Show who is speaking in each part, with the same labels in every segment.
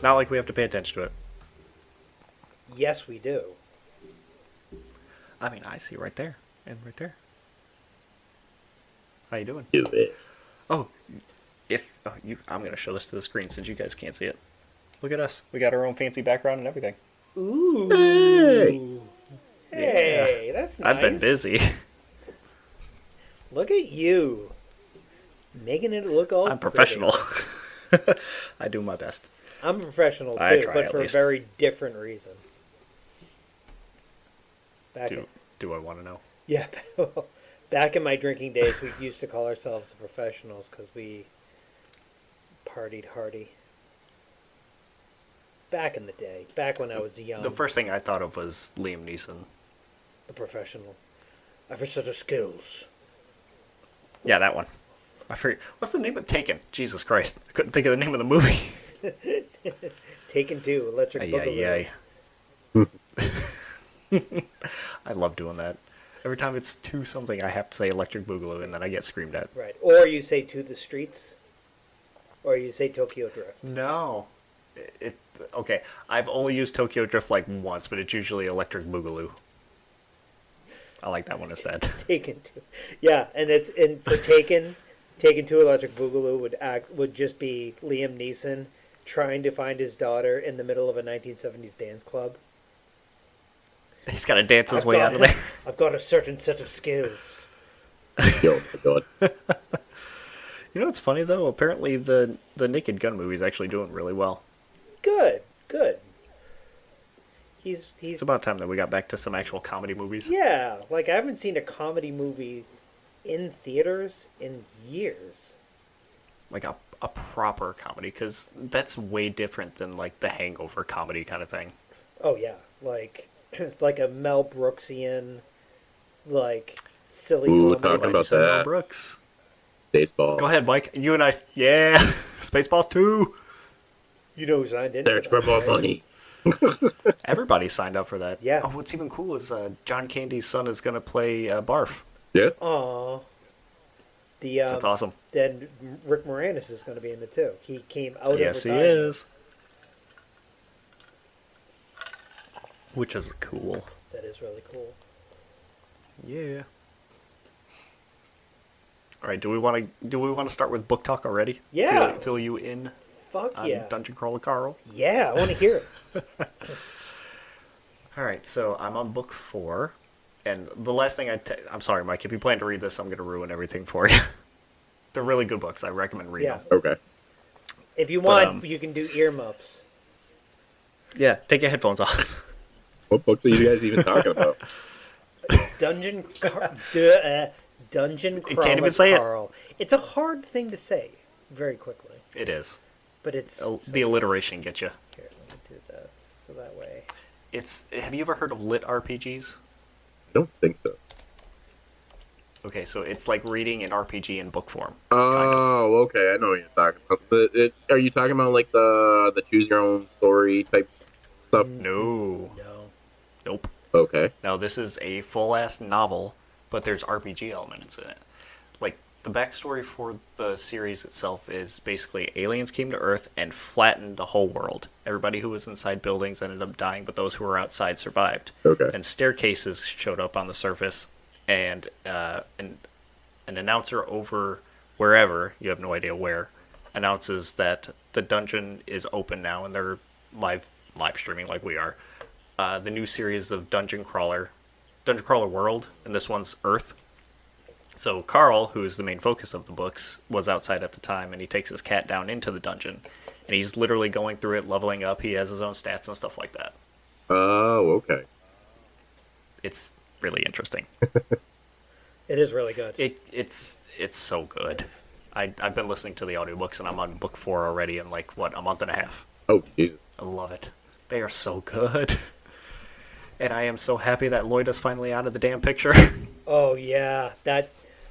Speaker 1: Not like we have to pay attention to it.
Speaker 2: Yes, we do.
Speaker 1: I mean, I see right there and right there. How you doing?
Speaker 3: Do it.
Speaker 1: Oh, I'm gonna show this to the screen since you guys can't see it. Look at us. We got our own fancy background and everything.
Speaker 2: Ooh.
Speaker 3: Hey.
Speaker 2: Hey, that's nice.
Speaker 1: I've been busy.
Speaker 2: Look at you. Making it look all
Speaker 1: I'm
Speaker 2: pretty.
Speaker 1: professional. I do my best.
Speaker 2: I'm a professional too,
Speaker 1: I try
Speaker 2: but
Speaker 1: at
Speaker 2: for
Speaker 1: least.
Speaker 2: a very different reason.
Speaker 1: Do I want to know?
Speaker 2: Yeah, back in my drinking days, we used to call ourselves the professionals because we partied hardy. Back in the day, back when I was young.
Speaker 1: The first thing I thought of was Liam Neeson.
Speaker 2: The professional. I have a set of skills.
Speaker 1: Yeah, that one. I forget. What's the name of Taken? Jesus Christ. I couldn't think of the name of the movie.
Speaker 2: Taken 2, Electric Boogaloo.
Speaker 1: I love doing that. Every time it's to something, I have to say Electric Boogaloo, and then I get screamed at.
Speaker 2: Right. Or you say To the Streets, or you say Tokyo Drift.
Speaker 1: No. Okay, I've only used Tokyo Drift like once, but it's usually Electric Boogaloo. I like that one instead.
Speaker 2: Taken 2. Yeah, and for Taken 2 Electric Boogaloo would just be Liam Neeson trying to find his daughter in the middle of a 1970s dance club.
Speaker 1: He's got to dance his way out of there.
Speaker 2: I've got a certain set of skills.
Speaker 3: Yo, my God.
Speaker 1: You know what's funny though? Apparently the Naked Gun movie is actually doing really well.
Speaker 2: Good. He's
Speaker 1: It's about time that we got back to some actual comedy movies.
Speaker 2: yeah. Like I haven't seen a comedy movie in theaters in years.
Speaker 1: Like a proper comedy, because that's way different than like the Hangover comedy kind of thing.
Speaker 2: Oh yeah, like like a Mel Brooksian, like silly
Speaker 3: Ooh,
Speaker 2: comedy.
Speaker 3: talking
Speaker 1: Glad
Speaker 3: about
Speaker 1: you said Mel
Speaker 3: that.
Speaker 1: Brooks.
Speaker 3: Baseball.
Speaker 1: Go ahead, Mike. You and I. Yeah. Spaceballs 2.
Speaker 2: You know who signed in
Speaker 3: Search
Speaker 2: for
Speaker 3: for
Speaker 2: that,
Speaker 3: more
Speaker 2: right?
Speaker 3: money.
Speaker 1: Everybody signed up for that.
Speaker 2: Yeah.
Speaker 1: Oh, what's even cool is John Candy's son is going to play Barf.
Speaker 3: Yeah.
Speaker 2: Aw.
Speaker 1: That's awesome.
Speaker 2: Then Rick Moranis is going to be in it too. He came out
Speaker 1: Yes,
Speaker 2: of
Speaker 1: he
Speaker 2: retirement.
Speaker 1: is. Which is cool.
Speaker 2: That is really cool.
Speaker 1: Yeah. All right. Do we want to start with book talk already?
Speaker 2: Yeah.
Speaker 1: Fill you in
Speaker 2: Fuck
Speaker 1: on
Speaker 2: yeah.
Speaker 1: Dungeon Crawler Carl.
Speaker 2: Yeah, I want to hear it.
Speaker 1: All right. So I'm on book 4, and the last thing I'm sorry, Mike. If you plan to read this, I'm going to ruin everything for you. They're really good books. I recommend reading
Speaker 2: Yeah.
Speaker 1: them.
Speaker 3: Okay.
Speaker 2: If you want,
Speaker 1: um,
Speaker 2: you can do earmuffs.
Speaker 1: Yeah. Take your headphones off.
Speaker 3: What books are you guys even talking about?
Speaker 2: Dungeon Crawler
Speaker 1: even say it.
Speaker 2: Carl. It's a hard thing to say very quickly,
Speaker 1: It is.
Speaker 2: but it's
Speaker 1: The alliteration gets you.
Speaker 2: Here, let me do this so that way.
Speaker 1: Have you ever heard of lit RPGs?
Speaker 3: I don't think so.
Speaker 1: Okay, so it's like reading an RPG in book form.
Speaker 3: Oh, okay. I know what you're talking about. Are you talking about like the choose your own story type stuff?
Speaker 1: No.
Speaker 2: No.
Speaker 1: Nope.
Speaker 3: Okay.
Speaker 1: No, this is a full-ass novel, but there's RPG elements in it. Like, the backstory for the series itself is basically aliens came to Earth and flattened the whole world. Everybody who was inside buildings ended up dying, but those who were outside survived.
Speaker 3: Okay.
Speaker 1: And staircases showed up on the surface, and an announcer over wherever, you have no idea where, announces that the dungeon is open now, and they're live streaming like we are. The new series of Dungeon Crawler World, and this one's Earth. So Carl, who is the main focus of the books, was outside at the time, and he takes his cat down into the dungeon, and he's literally going through it, leveling up. He has his own stats and stuff like that.
Speaker 3: Oh, okay.
Speaker 1: It's really interesting.
Speaker 2: It is really good.
Speaker 1: It's so good. I've been listening to the audiobooks, and I'm on book 4 already in like a month and a half.
Speaker 3: Oh, Jesus.
Speaker 1: I love it. They are so good. And I am so happy that Lloyd is finally out of the damn picture.
Speaker 2: Oh yeah,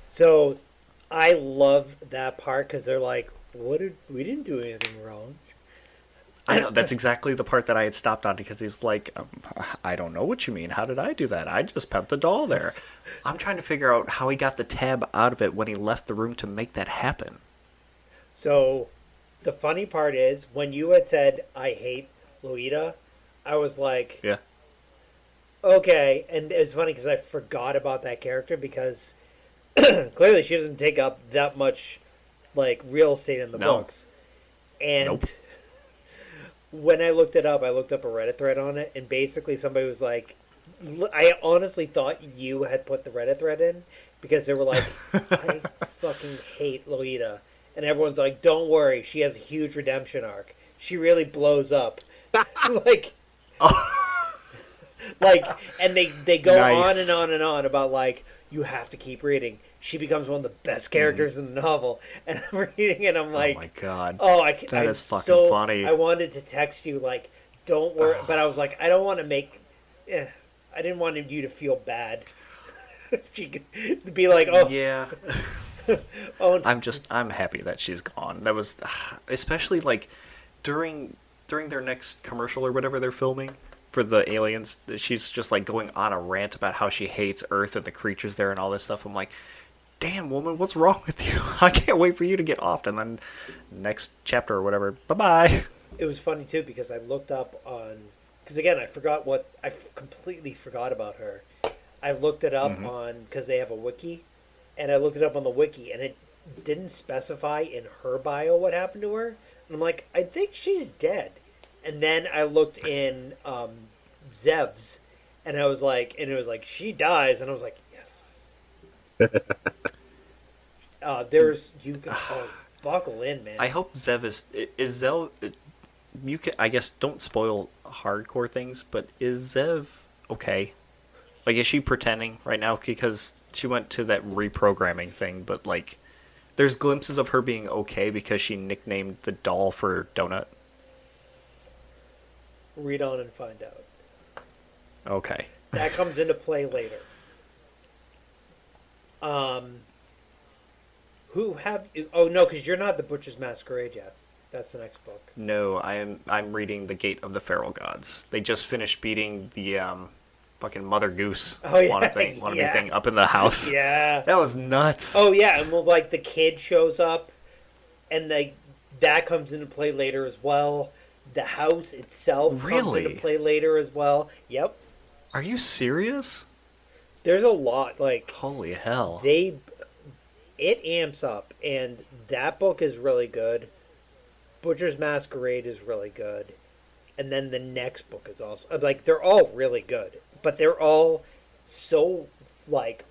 Speaker 2: so I love that part because they're like, we didn't do anything wrong.
Speaker 1: I know, that's exactly the part that I had stopped on, because he's like, I don't know what you mean. How did I do that? I just pet the doll there. I'm trying to figure out how he got the tab out of it when he left the room to make that happen.
Speaker 2: So The funny part is when you had said I hate Lolita, I was like,
Speaker 1: Yeah.
Speaker 2: okay. And it's funny because I forgot about that character because clearly she doesn't take up that much like real estate in the
Speaker 1: No.
Speaker 2: books. And
Speaker 1: Nope.
Speaker 2: when I looked it up, I looked up a Reddit thread on it, and basically somebody was like, I honestly thought you had put the Reddit thread in because they were like, I fucking hate Lolita. And everyone's like, don't worry, she has a huge redemption arc. She really blows up. like, like, and they go
Speaker 1: Nice.
Speaker 2: on and on and on about like, you have to keep reading. She becomes one of the best characters in the novel. And I'm reading it, I'm like,
Speaker 1: oh my god.
Speaker 2: oh,
Speaker 1: That
Speaker 2: I'm
Speaker 1: is fucking
Speaker 2: so,
Speaker 1: funny.
Speaker 2: I wanted to text you like, don't worry, but I was like, I don't want to make. I didn't want you to feel bad. She could be like, oh,
Speaker 1: Yeah.
Speaker 2: oh,
Speaker 1: I'm happy that she's gone. That was especially like during their next commercial or whatever they're filming for the aliens. She's just like going on a rant about how she hates Earth and the creatures there and all this stuff. I'm like, damn woman, what's wrong with you? I can't wait for you to get off. And then next chapter or whatever. Bye bye.
Speaker 2: it was funny too because I looked up on because again I completely forgot about her. I looked it up on because they have a wiki, and I looked it up on the wiki, and it didn't specify in her bio what happened to her. And I'm like, I think she's dead. And then I looked in Zev's, and I was like, and it was like she dies, and I was like, yes. There's you. Buckle in, man.
Speaker 1: I hope Zev is Zev. You can, I guess, don't spoil hardcore things, but is Zev okay? Like, is she pretending right now? Because she went to that reprogramming thing, but like, there's glimpses of her being okay because she nicknamed the doll for Donut.
Speaker 2: Read on and find out.
Speaker 1: Okay.
Speaker 2: That comes into play later. Who have? Oh no, because you're not the Butcher's Masquerade yet. That's the next book.
Speaker 1: No, I'm reading The Gate of the Feral Gods. They just finished beating the fucking Mother Goose
Speaker 2: Oh, yeah.
Speaker 1: wannabe
Speaker 2: Yeah.
Speaker 1: thing up in the house.
Speaker 2: Yeah.
Speaker 1: That was nuts.
Speaker 2: Oh yeah, and well, like the kid shows up, and that comes into play later as well. The house itself comes
Speaker 1: Really?
Speaker 2: into play later as well. Yep.
Speaker 1: Are you serious?
Speaker 2: There's a lot like
Speaker 1: Holy hell.
Speaker 2: it amps up, and that book is really good. Butcher's Masquerade is really good, and then the next book is also like they're all really good, but they're all so like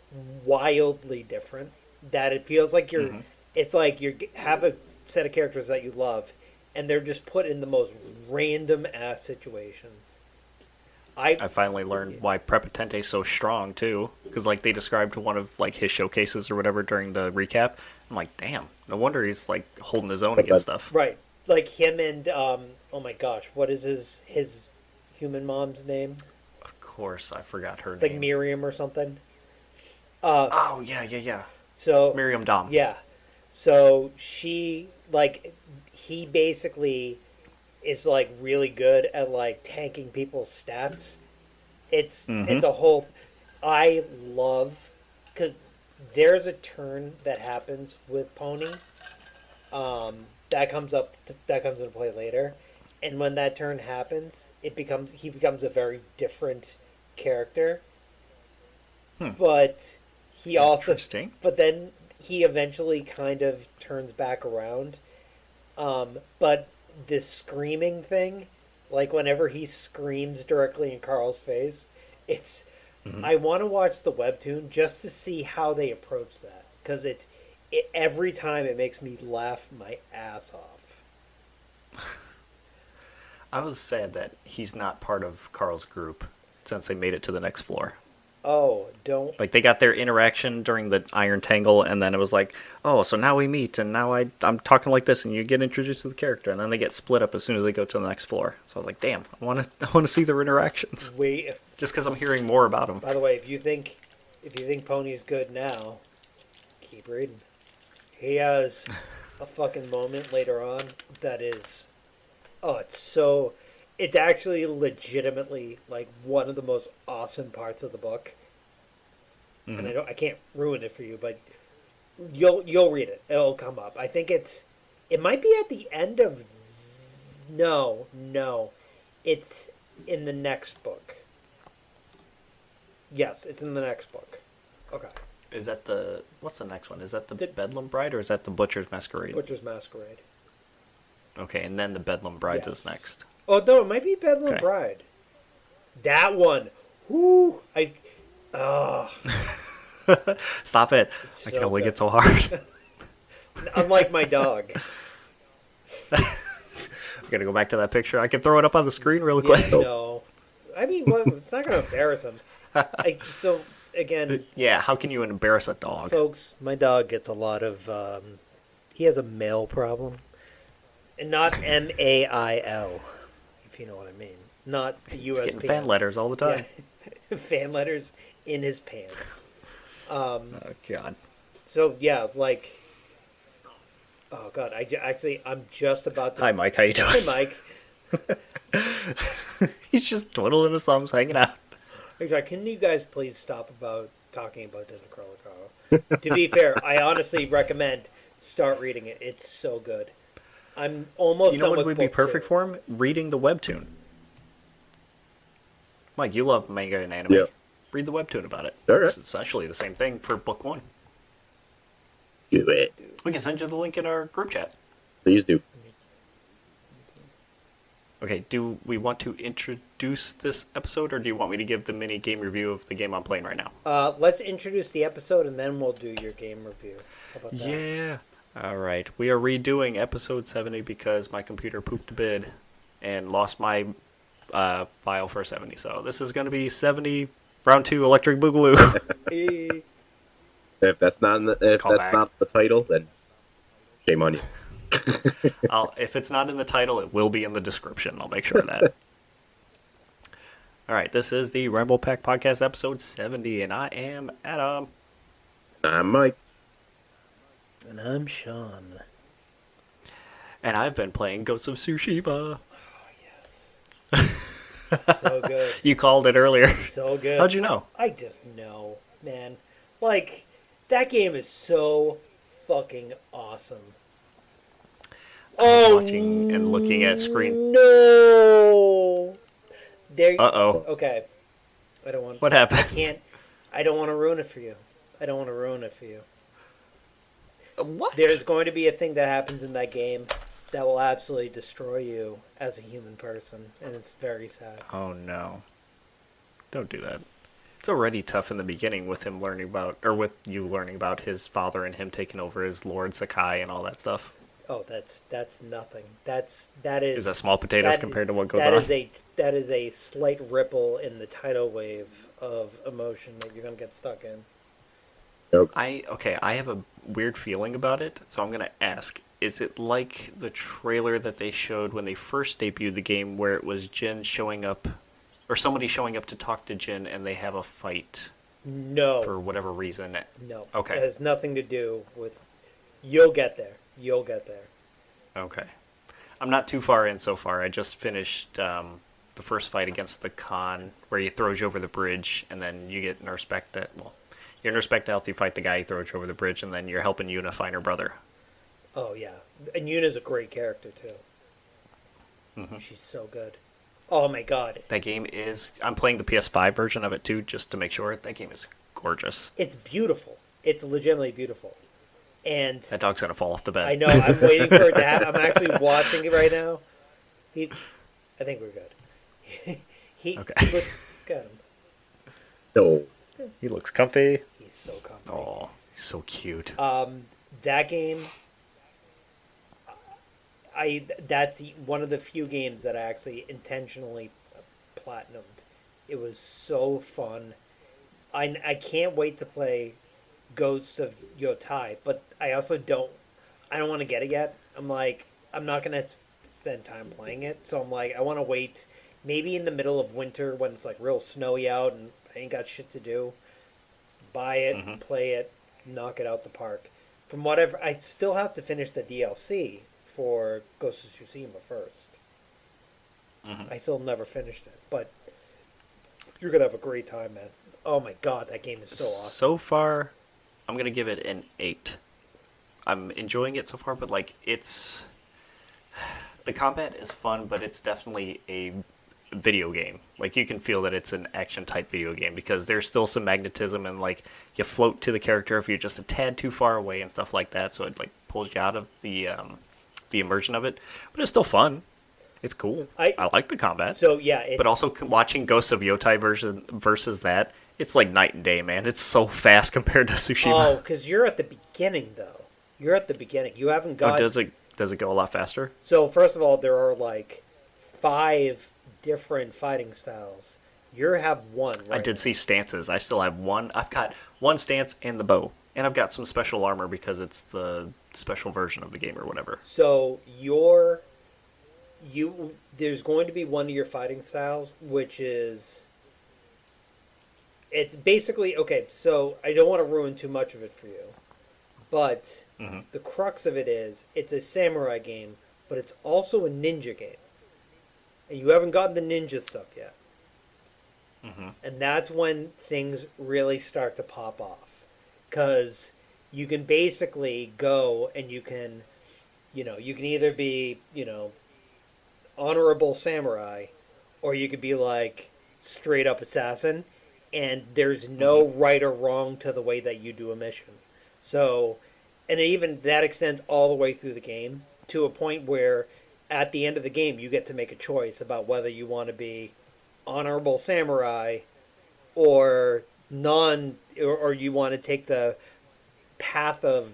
Speaker 2: wildly different that it feels like you're. It's like you have a set of characters that you love, and they're just put in the most random ass situations.
Speaker 1: I finally learned why Prepotente's so strong too, because like they described one of like his showcases or whatever during the recap. I'm like, damn, no wonder he's like holding his own against stuff.
Speaker 2: Right, like him and oh my gosh, what is his human mom's name?
Speaker 1: Of course, I forgot her
Speaker 2: It's
Speaker 1: name.
Speaker 2: like Miriam or something.
Speaker 1: Oh yeah.
Speaker 2: So
Speaker 1: Miriam Dom.
Speaker 2: yeah, so he basically is like really good at like tanking people's stats. It's a whole. I love because there's a turn that happens with Pony. That comes into play later, and when that turn happens, he becomes a very different character. But he also,
Speaker 1: Interesting.
Speaker 2: but then he eventually kind of turns back around. But this screaming thing, like whenever he screams directly in Carl's face, it's. I want to watch the webtoon just to see how they approach that because it every time it makes me laugh my ass off.
Speaker 1: I was sad that he's not part of Carl's group since they made it to the next floor.
Speaker 2: Oh, don't.
Speaker 1: Like they got their interaction during the Iron Tangle, and then it was like, oh, so now we meet, and now I'm talking like this, and you get introduced to the character, and then they get split up as soon as they go to the next floor. So I was like, damn, I want to see their interactions,
Speaker 2: Wait.
Speaker 1: just because I'm hearing more about them.
Speaker 2: By the way, if you think Pony's good now, keep reading. He has a fucking moment later on that is, it's actually legitimately like one of the most awesome parts of the book. And I can't ruin it for you, but you'll read it. It'll come up. I think it's It might be at the end of. No, no. It's in the next book. Yes, it's in the next book. Okay.
Speaker 1: Is that the what's the next one? Is that the
Speaker 2: The-
Speaker 1: Bedlam Bride or is that the Butcher's Masquerade?
Speaker 2: Butcher's Masquerade.
Speaker 1: Okay, and then the Bedlam Brides is
Speaker 2: Yes.
Speaker 1: next.
Speaker 2: Oh no, it might be Bedlam
Speaker 1: Okay.
Speaker 2: Bride. That one. Whoo! Oh,
Speaker 1: Stop it!
Speaker 2: It's
Speaker 1: I can
Speaker 2: so
Speaker 1: only
Speaker 2: good.
Speaker 1: get so hard.
Speaker 2: unlike my dog.
Speaker 1: I'm gonna go back to that picture. I can throw it up on the screen really
Speaker 2: Yeah,
Speaker 1: quick.
Speaker 2: no. I mean, well, it's not going to embarrass him. So again,
Speaker 1: Yeah, how can you embarrass a dog?
Speaker 2: folks, my dog gets a lot of. He has a mail problem, and not MAIL, if you know what I mean. Not the
Speaker 1: He's
Speaker 2: USPS.
Speaker 1: getting fan letters all the time.
Speaker 2: Yeah. Fan letters in his pants.
Speaker 1: Oh God.
Speaker 2: So yeah, like. Oh God! I'm just about to.
Speaker 1: Hi, Mike. How you
Speaker 2: Hi,
Speaker 1: doing?
Speaker 2: Mike.
Speaker 1: He's just twiddling his thumbs, hanging out.
Speaker 2: Exactly. Can you guys please stop about talking about Disney Chronicles? To be fair, I honestly recommend start reading it. It's so good. I'm almost
Speaker 1: You know
Speaker 2: done
Speaker 1: what
Speaker 2: with
Speaker 1: would be
Speaker 2: book
Speaker 1: perfect
Speaker 2: two.
Speaker 1: for him? Reading the webtoon. Mike, you love manga and anime.
Speaker 3: Yeah.
Speaker 1: Read the webtoon about it.
Speaker 3: All right.
Speaker 1: It's essentially the same thing for book one.
Speaker 3: Do it.
Speaker 1: We can send you the link in our group chat.
Speaker 3: Please do.
Speaker 1: Okay, do we want to introduce this episode, or do you want me to give the mini game review of the game I'm playing right now?
Speaker 2: Let's introduce the episode and then we'll do your game review. How about that?
Speaker 1: Yeah. All right. We are redoing episode 70 because my computer pooped a bid and lost my file for 70. So this is going to be 70 round 2 Electric Boogaloo.
Speaker 2: Eh,
Speaker 3: If that's not
Speaker 1: Call back.
Speaker 3: not the title, then shame on you.
Speaker 1: If it's not in the title, it will be in the description. I'll make sure of that. All right. This is the Ramble Pack Podcast episode 70, and I am Adam.
Speaker 3: I'm Mike.
Speaker 2: And I'm Sean.
Speaker 1: And I've been playing Ghosts of Tsushima.
Speaker 2: Yes. So good.
Speaker 1: You called it earlier.
Speaker 2: So good.
Speaker 1: How'd you know?
Speaker 2: I just know, man. Like, that game is so fucking awesome.
Speaker 1: I'm watching and looking at screen.
Speaker 2: No. There.
Speaker 1: Uh-oh.
Speaker 2: Okay. I don't want.
Speaker 1: What happened?
Speaker 2: I don't want to ruin it for you. I don't want to ruin it for you.
Speaker 1: What?
Speaker 2: There's going to be a thing that happens in that game that will absolutely destroy you as a human person, and it's very sad.
Speaker 1: Oh no. Don't do that. It's already tough in the beginning with him learning about, or with you learning about his father and him taking over as Lord Sakai and all that stuff.
Speaker 2: Oh, that's nothing. That is
Speaker 1: Is that small potatoes
Speaker 2: that-
Speaker 1: compared to what goes
Speaker 2: that
Speaker 1: on?
Speaker 2: that is a slight ripple in the tidal wave of emotion that you're gonna get stuck in.
Speaker 1: I have a weird feeling about it, so I'm gonna ask: is it like the trailer that they showed when they first debuted the game, where it was Jin showing up, or somebody showing up to talk to Jin, and they have a fight
Speaker 2: No,
Speaker 1: for whatever reason?
Speaker 2: no.
Speaker 1: Okay.
Speaker 2: It has nothing to do with. You'll get there. You'll get there.
Speaker 1: Okay. I'm not too far in so far. I just finished the first fight against the Khan, where he throws you over the bridge, and then you get Nurse Bechdel. Well, you're Nurse Bechdel, you fight the guy, he throws you over the bridge, and then you're helping Yuna find her brother.
Speaker 2: Oh yeah, and Yuna's a great character too.
Speaker 1: Mhm.
Speaker 2: She's so good. Oh my god,
Speaker 1: That game is... I'm playing the PS5 version of it, too, just to make sure. That game is gorgeous.
Speaker 2: it's beautiful. It's legitimately beautiful. And
Speaker 1: That dog's going to fall off the bed.
Speaker 2: I know I'm waiting for it to happen. I'm actually watching it right now. I think we're good.
Speaker 1: Okay.
Speaker 2: Look at him.
Speaker 3: No.
Speaker 1: He looks comfy.
Speaker 2: He's so comfy.
Speaker 1: Oh, he's so cute.
Speaker 2: That game, that's one of the few games that I actually intentionally platinumed. It was so fun. I can't wait to play Ghost of Yotei, but I also don't want to get it yet. I'm like, I'm not gonna spend time playing it, so I'm like, I want to wait maybe in the middle of winter when it's like real snowy out and I ain't got shit to do. Buy it, play it, knock it out the park. From whatever, I still have to finish the DLC for Ghost of Tsushima first. I still never finished it, but you're gonna have a great time, man. Oh my god, that game is so awesome.
Speaker 1: So far, I'm going to give it an 8. I'm enjoying it so far, but like the combat is fun, but it's definitely a video game. Like you can feel that it's an action type video game because there's still some magnetism and like you float to the character if you're just a tad too far away and stuff like that. So it like pulls you out of the immersion of it. But it's still fun. It's cool. I like the combat.
Speaker 2: So yeah,
Speaker 1: but also watching Ghosts of Yotei versus that, it's like night and day, man. It's so fast compared to Tsushima.
Speaker 2: Oh, because you're at the beginning though. You're at the beginning. You haven't got.
Speaker 1: Oh, does it go a lot faster?
Speaker 2: So first of all, there are like 5 different fighting styles. You have one. Right
Speaker 1: I did see stances. I still have one. I've got one stance and the bow, and I've got some special armor because it's the special version of the game or whatever.
Speaker 2: So there's going to be one of your fighting styles, which is. It's basically okay. So I don't want to ruin too much of it for you, but the crux of it is it's a samurai game, but it's also a ninja game, and you haven't gotten the ninja stuff yet. And that's when things really start to pop off, because you can basically go and you can either be honorable samurai, or you could be like straight up assassin. And there's no right or wrong to the way that you do a mission. So, and even that extends all the way through the game to a point where at the end of the game you get to make a choice about whether you want to be honorable samurai or or you want to take the path of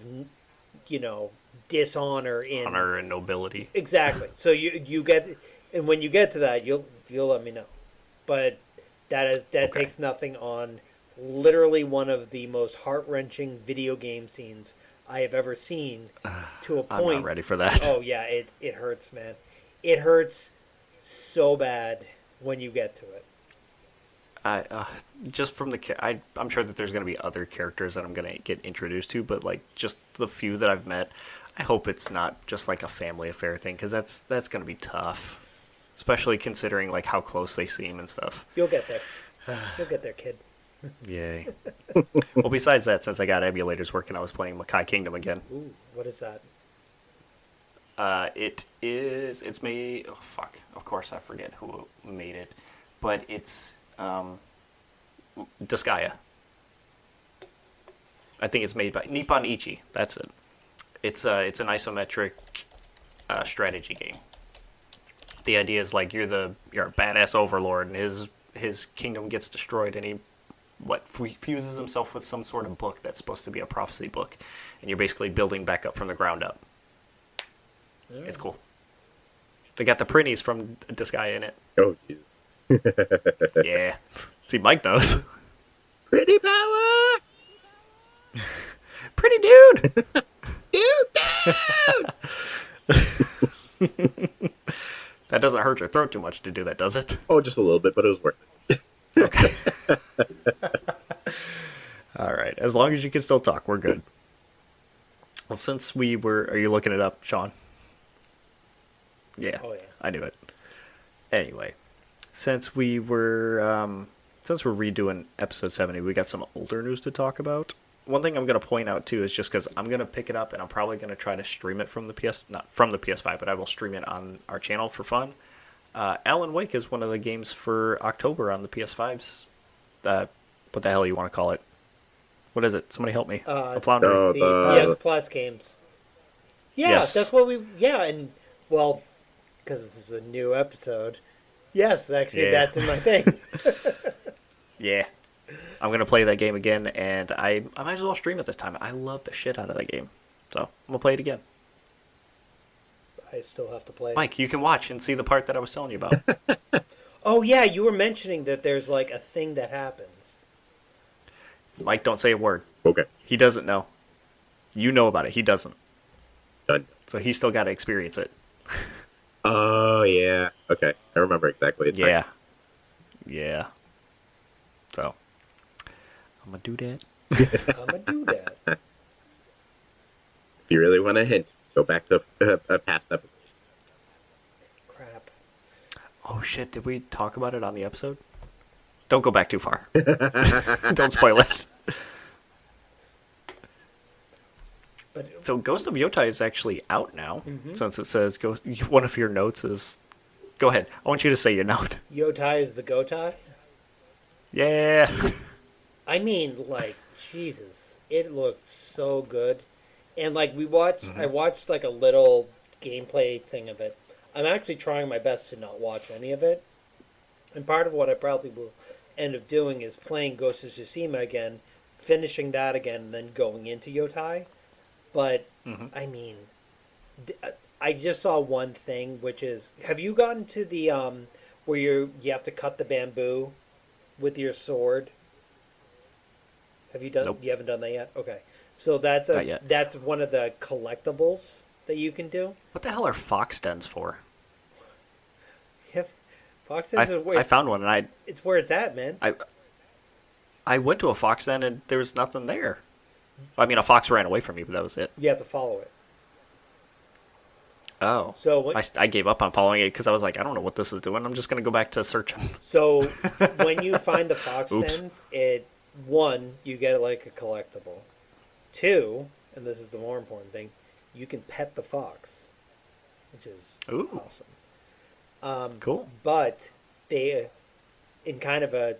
Speaker 2: dishonor in
Speaker 1: honor and nobility.
Speaker 2: Exactly. So you get, and when you get to that, you'll let me know. But that takes nothing on literally one of the most heart-wrenching video game scenes I have ever seen, to a point.
Speaker 1: I'm not ready for that.
Speaker 2: Oh yeah, it hurts, man. It hurts so bad when you get to it.
Speaker 1: Just from I'm sure that there's going to be other characters that I'm going to get introduced to, but like just the few that I've met, I hope it's not just like a family affair thing, because that's going to be tough. Especially considering like how close they seem and stuff.
Speaker 2: You'll get there. You'll get there, kid.
Speaker 1: Yay. Well, besides that, since I got emulators working, I was playing Makai Kingdom again.
Speaker 2: Ooh, what is that?
Speaker 1: It's made... Oh, fuck. Of course I forget who made it. But it's Disgaea. I think it's made by Nippon Ichi. That's it. It's an isometric strategy game. The idea is like you're a badass overlord, and his kingdom gets destroyed, and he fuses himself with some sort of book that's supposed to be a prophecy book, and you're basically building back up from the ground up. Yeah. It's cool. They got the printies from Disgaea in it.
Speaker 3: Oh, Jesus.
Speaker 1: Yeah. See, Mike knows.
Speaker 3: Pretty power.
Speaker 1: Pretty dude.
Speaker 3: Dude.
Speaker 1: That doesn't hurt your throat too much to do that, does it?
Speaker 3: Oh, just a little bit, but it was worth it.
Speaker 1: Okay. All right. As long as you can still talk, we're good. Well, since are you looking it up, Sean? Yeah.
Speaker 2: Oh, yeah.
Speaker 1: I knew it. Anyway, since we're redoing episode 70, we got some older news to talk about. One thing I'm going to point out, too, is just because I'm going to pick it up and I'm probably going to try to stream it from not from the PS5, but I will stream it on our channel for fun. Alan Wake is one of the games for October on the PS5's, what the hell you want to call it? What is it? Somebody help me. I'm floundering.
Speaker 2: The PS Plus games. Yeah,
Speaker 1: yes.
Speaker 2: That's what and, well, because this is a new episode, yes, actually, that's in my thing.
Speaker 1: Yeah. I'm going to play that game again, and I might as well stream it this time. I love the shit out of that game. So, I'm going to play it again.
Speaker 2: I still have to play it.
Speaker 1: Mike, you can watch and see the part that I was telling you about.
Speaker 2: Oh, yeah, you were mentioning that there's, like, a thing that happens.
Speaker 1: Mike, don't say a word.
Speaker 3: Okay.
Speaker 1: He doesn't know. You know about it. He doesn't.
Speaker 3: Done.
Speaker 1: So, he's still got to experience it.
Speaker 3: Oh, yeah. Okay. I remember exactly.
Speaker 1: Yeah. Yeah. So... I'm going to do that.
Speaker 2: I'm going to do that.
Speaker 3: If you really want a hint, go back to past episodes.
Speaker 2: Crap.
Speaker 1: Oh, shit. Did we talk about it on the episode? Don't go back too far. Don't spoil it.
Speaker 2: But
Speaker 1: So Ghost of Yotei is actually out now,
Speaker 2: Mm-hmm.
Speaker 1: since it says one of your notes is. Go ahead. I want you to say your note.
Speaker 2: Yotei is the Gotai.
Speaker 1: Yeah.
Speaker 2: I mean, like, Jesus, it looked so good. And like we watched, I watched like a little gameplay thing of it. I'm actually trying my best to not watch any of it. And part of what I probably will end up doing is playing Ghost of Tsushima again, finishing that again, and then going into Yotai. But
Speaker 1: hmm
Speaker 2: I mean, I just saw one thing, which is, have you gotten to the where you have to cut the bamboo with your sword? Have you done?
Speaker 1: Nope.
Speaker 2: You haven't done that yet. Okay, so
Speaker 1: Not yet.
Speaker 2: that's one of the collectibles that you can do.
Speaker 1: What the hell are fox dens for?
Speaker 2: Yep. Fox
Speaker 1: I,
Speaker 2: is where
Speaker 1: I found one, and
Speaker 2: it's where it's at, man.
Speaker 1: I went to a fox den, and there was nothing there. I mean, a fox ran away from me, but that was it.
Speaker 2: You have to follow it.
Speaker 1: Oh.
Speaker 2: So when,
Speaker 1: I gave up on following it because I was like, I don't know what this is doing. I'm just going to go back to searching.
Speaker 2: so when you find the fox
Speaker 1: Oops.
Speaker 2: dens, one, you get like a collectible. Two, and this is the more important thing, you can pet the fox, which is
Speaker 1: Ooh.
Speaker 2: awesome.
Speaker 1: Cool.
Speaker 2: But they, in kind of a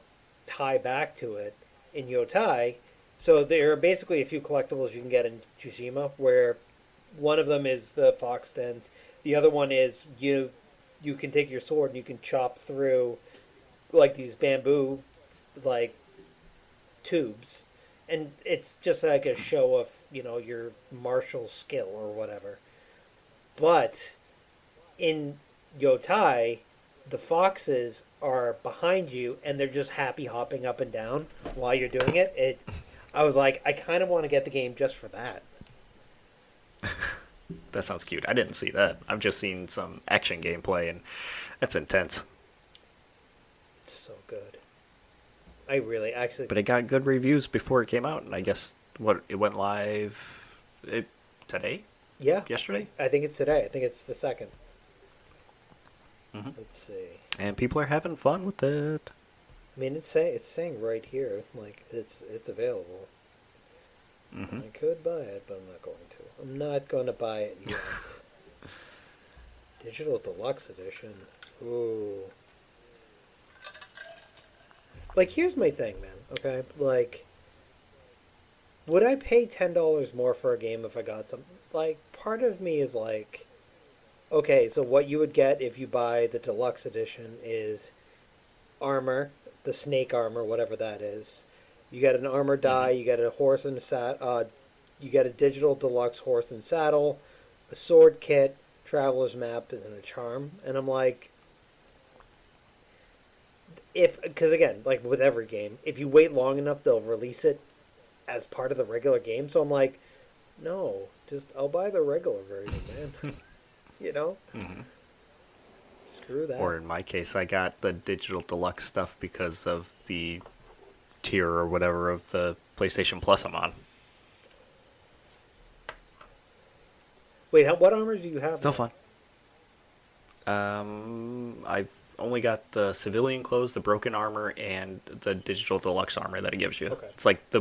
Speaker 2: tie back to it, in Yotai, so there are basically a few collectibles you can get in Tsushima, where one of them is the fox dens. The other one is you can take your sword and you can chop through like these bamboo like tubes, and it's just like a show of your martial skill or whatever. But in Yotai, the foxes are behind you and they're just happy hopping up and down while you're doing it. I was like, I kind of want to get the game just for that.
Speaker 1: That sounds cute. I didn't see that. I've just seen some action gameplay, and that's intense.
Speaker 2: It's so good. I really actually.
Speaker 1: But it got good reviews before it came out, and I guess it went live today?
Speaker 2: Yeah.
Speaker 1: Yesterday?
Speaker 2: I think it's today. I think it's the 2nd.
Speaker 1: Mm-hmm.
Speaker 2: Let's see.
Speaker 1: And people are having fun with it.
Speaker 2: I mean, it's saying right here, like it's available.
Speaker 1: Mm-hmm.
Speaker 2: I could buy it, but I'm not going to. I'm not going to buy it yet. Digital Deluxe Edition. Ooh. Like, here's my thing, man. Okay, like, would I pay $10 more for a game if I got some? Like, part of me is like, okay, so what you would get if you buy the deluxe edition is armor, the snake armor, whatever that is. You get an armor die, you get a horse and you get a digital deluxe horse and saddle, a sword kit, traveler's map, and a charm. And I'm like, because again, like with every game, if you wait long enough, they'll release it as part of the regular game. So I'm like, no, I'll buy the regular version, man.
Speaker 1: Mm-hmm.
Speaker 2: Screw that.
Speaker 1: Or in my case, I got the digital deluxe stuff because of the tier or whatever of the PlayStation Plus I'm on.
Speaker 2: Wait, what armor do you have?
Speaker 1: Still
Speaker 2: now?
Speaker 1: fun. I've only got the civilian clothes, the broken armor, and the digital deluxe armor that it gives you.
Speaker 2: Okay.
Speaker 1: It's like the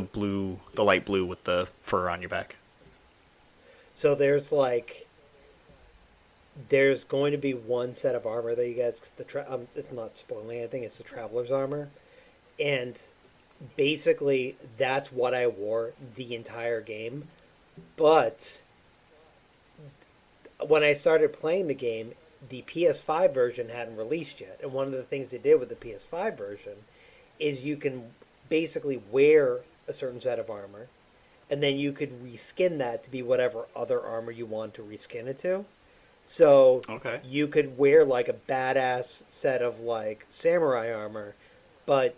Speaker 1: light blue with the fur on your back.
Speaker 2: So there's going to be one set of armor that you get. It's not spoiling anything. It's the traveler's armor, and basically that's what I wore the entire game. But when I started playing the game, the PS5 version hadn't released yet, and one of the things they did with the PS5 version is you can basically wear a certain set of armor, and then you could reskin that to be whatever other armor you want to reskin it to. So
Speaker 1: Okay.
Speaker 2: you could wear like a badass set of like samurai armor, but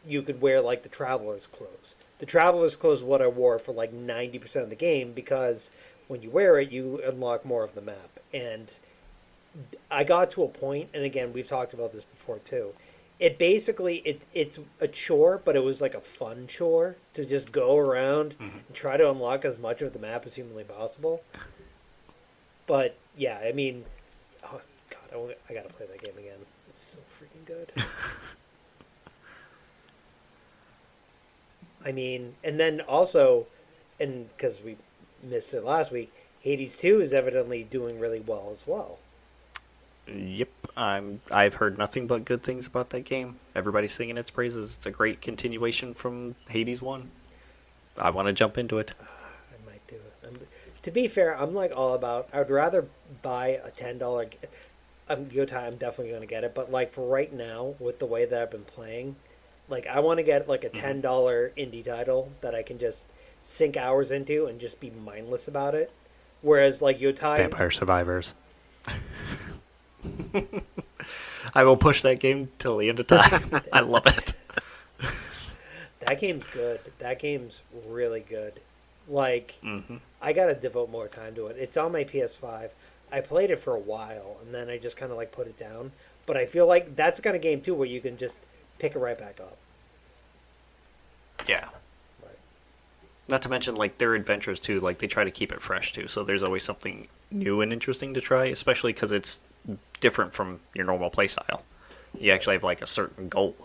Speaker 2: you could wear like the traveler's clothes. The traveler's clothes is what I wore for like 90% of the game, because when you wear it, you unlock more of the map. And I got to a point, and again, we've talked about this before too. It basically it's a chore, but it was like a fun chore to just go around and try to unlock as much of the map as humanly possible. But yeah, I mean, oh god, I gotta play that game again. It's so freaking good. I mean, and then also, and because missed it last week. Hades 2 is evidently doing really well as well.
Speaker 1: Yep, I've heard nothing but good things about that game. Everybody's singing its praises. It's a great continuation from Hades 1. I want to jump into it.
Speaker 2: I might do it. To be fair, I'm like all about. I would rather buy a $10. Yotei, I'm definitely going to get it. But like for right now, with the way that I've been playing, like I want to get like a $10 indie title that I can just sink hours into and just be mindless about it. Whereas like Yotei,
Speaker 1: Vampire Survivors. I will push that game till the end of time. I love it.
Speaker 2: that game's good. That game's really good. Like
Speaker 1: Mm-hmm.
Speaker 2: I got to devote more time to it. It's on my PS5. I played it for a while and then I just kind of like put it down. But I feel like that's the kind of game too where you can just pick it right back up.
Speaker 1: Yeah.
Speaker 2: Right.
Speaker 1: Not to mention, like, their adventures, too. Like, they try to keep it fresh, too. So there's always something new and interesting to try, especially because it's different from your normal playstyle. You actually have, like, a certain goal.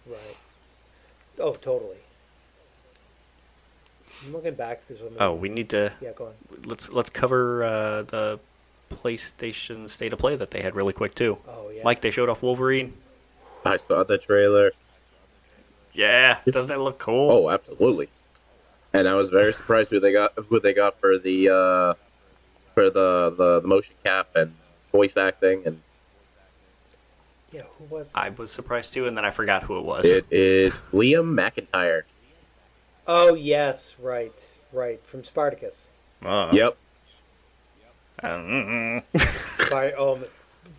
Speaker 2: Right. Oh, totally. I'm looking back through some of
Speaker 1: Oh,
Speaker 2: these-
Speaker 1: we need to...
Speaker 2: Yeah, go on.
Speaker 1: Let's cover the PlayStation State of Play that they had really quick, too.
Speaker 2: Oh, yeah.
Speaker 1: Mike, they showed off Wolverine.
Speaker 3: I saw the trailer.
Speaker 1: Yeah, doesn't it look cool?
Speaker 3: Oh, absolutely. And I was very surprised who they got for the motion cap and voice acting, and
Speaker 2: Yeah, who was it?
Speaker 1: I was surprised, too, and then I forgot who it was.
Speaker 3: it is Liam McIntyre.
Speaker 2: Oh, yes, right, from Spartacus.
Speaker 3: Yep.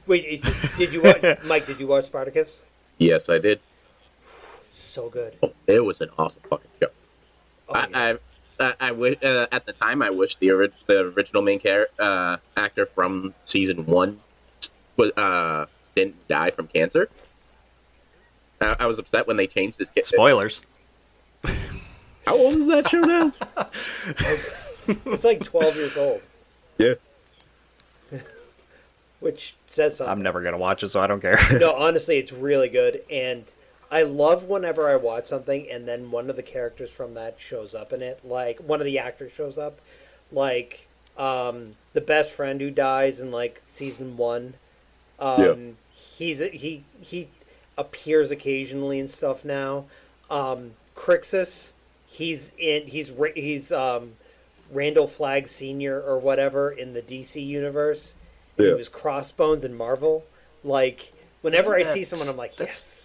Speaker 2: Wait, did you watch, Mike? Did you watch Spartacus?
Speaker 3: Yes, I did.
Speaker 2: It's so good.
Speaker 3: Oh, it was an awesome fucking show.
Speaker 2: Oh, yeah.
Speaker 3: I wish at the time I wish the original main actor from season 1 was didn't die from cancer. I was upset when they changed this.
Speaker 1: Spoilers.
Speaker 3: How old is that show now?
Speaker 2: It's like 12 years old,
Speaker 3: Yeah.
Speaker 2: which says something.
Speaker 1: I'm never going to watch it, so I don't care.
Speaker 2: No, honestly, it's really good, and I love whenever I watch something and then one of the characters from that shows up in it. Like one of the actors shows up, like the best friend who dies in like season 1. He appears occasionally and stuff now. Crixus, he's Randall Flagg Sr. or whatever in the DC universe. He was Crossbones in Marvel. Like whenever I see someone, I'm like, yes.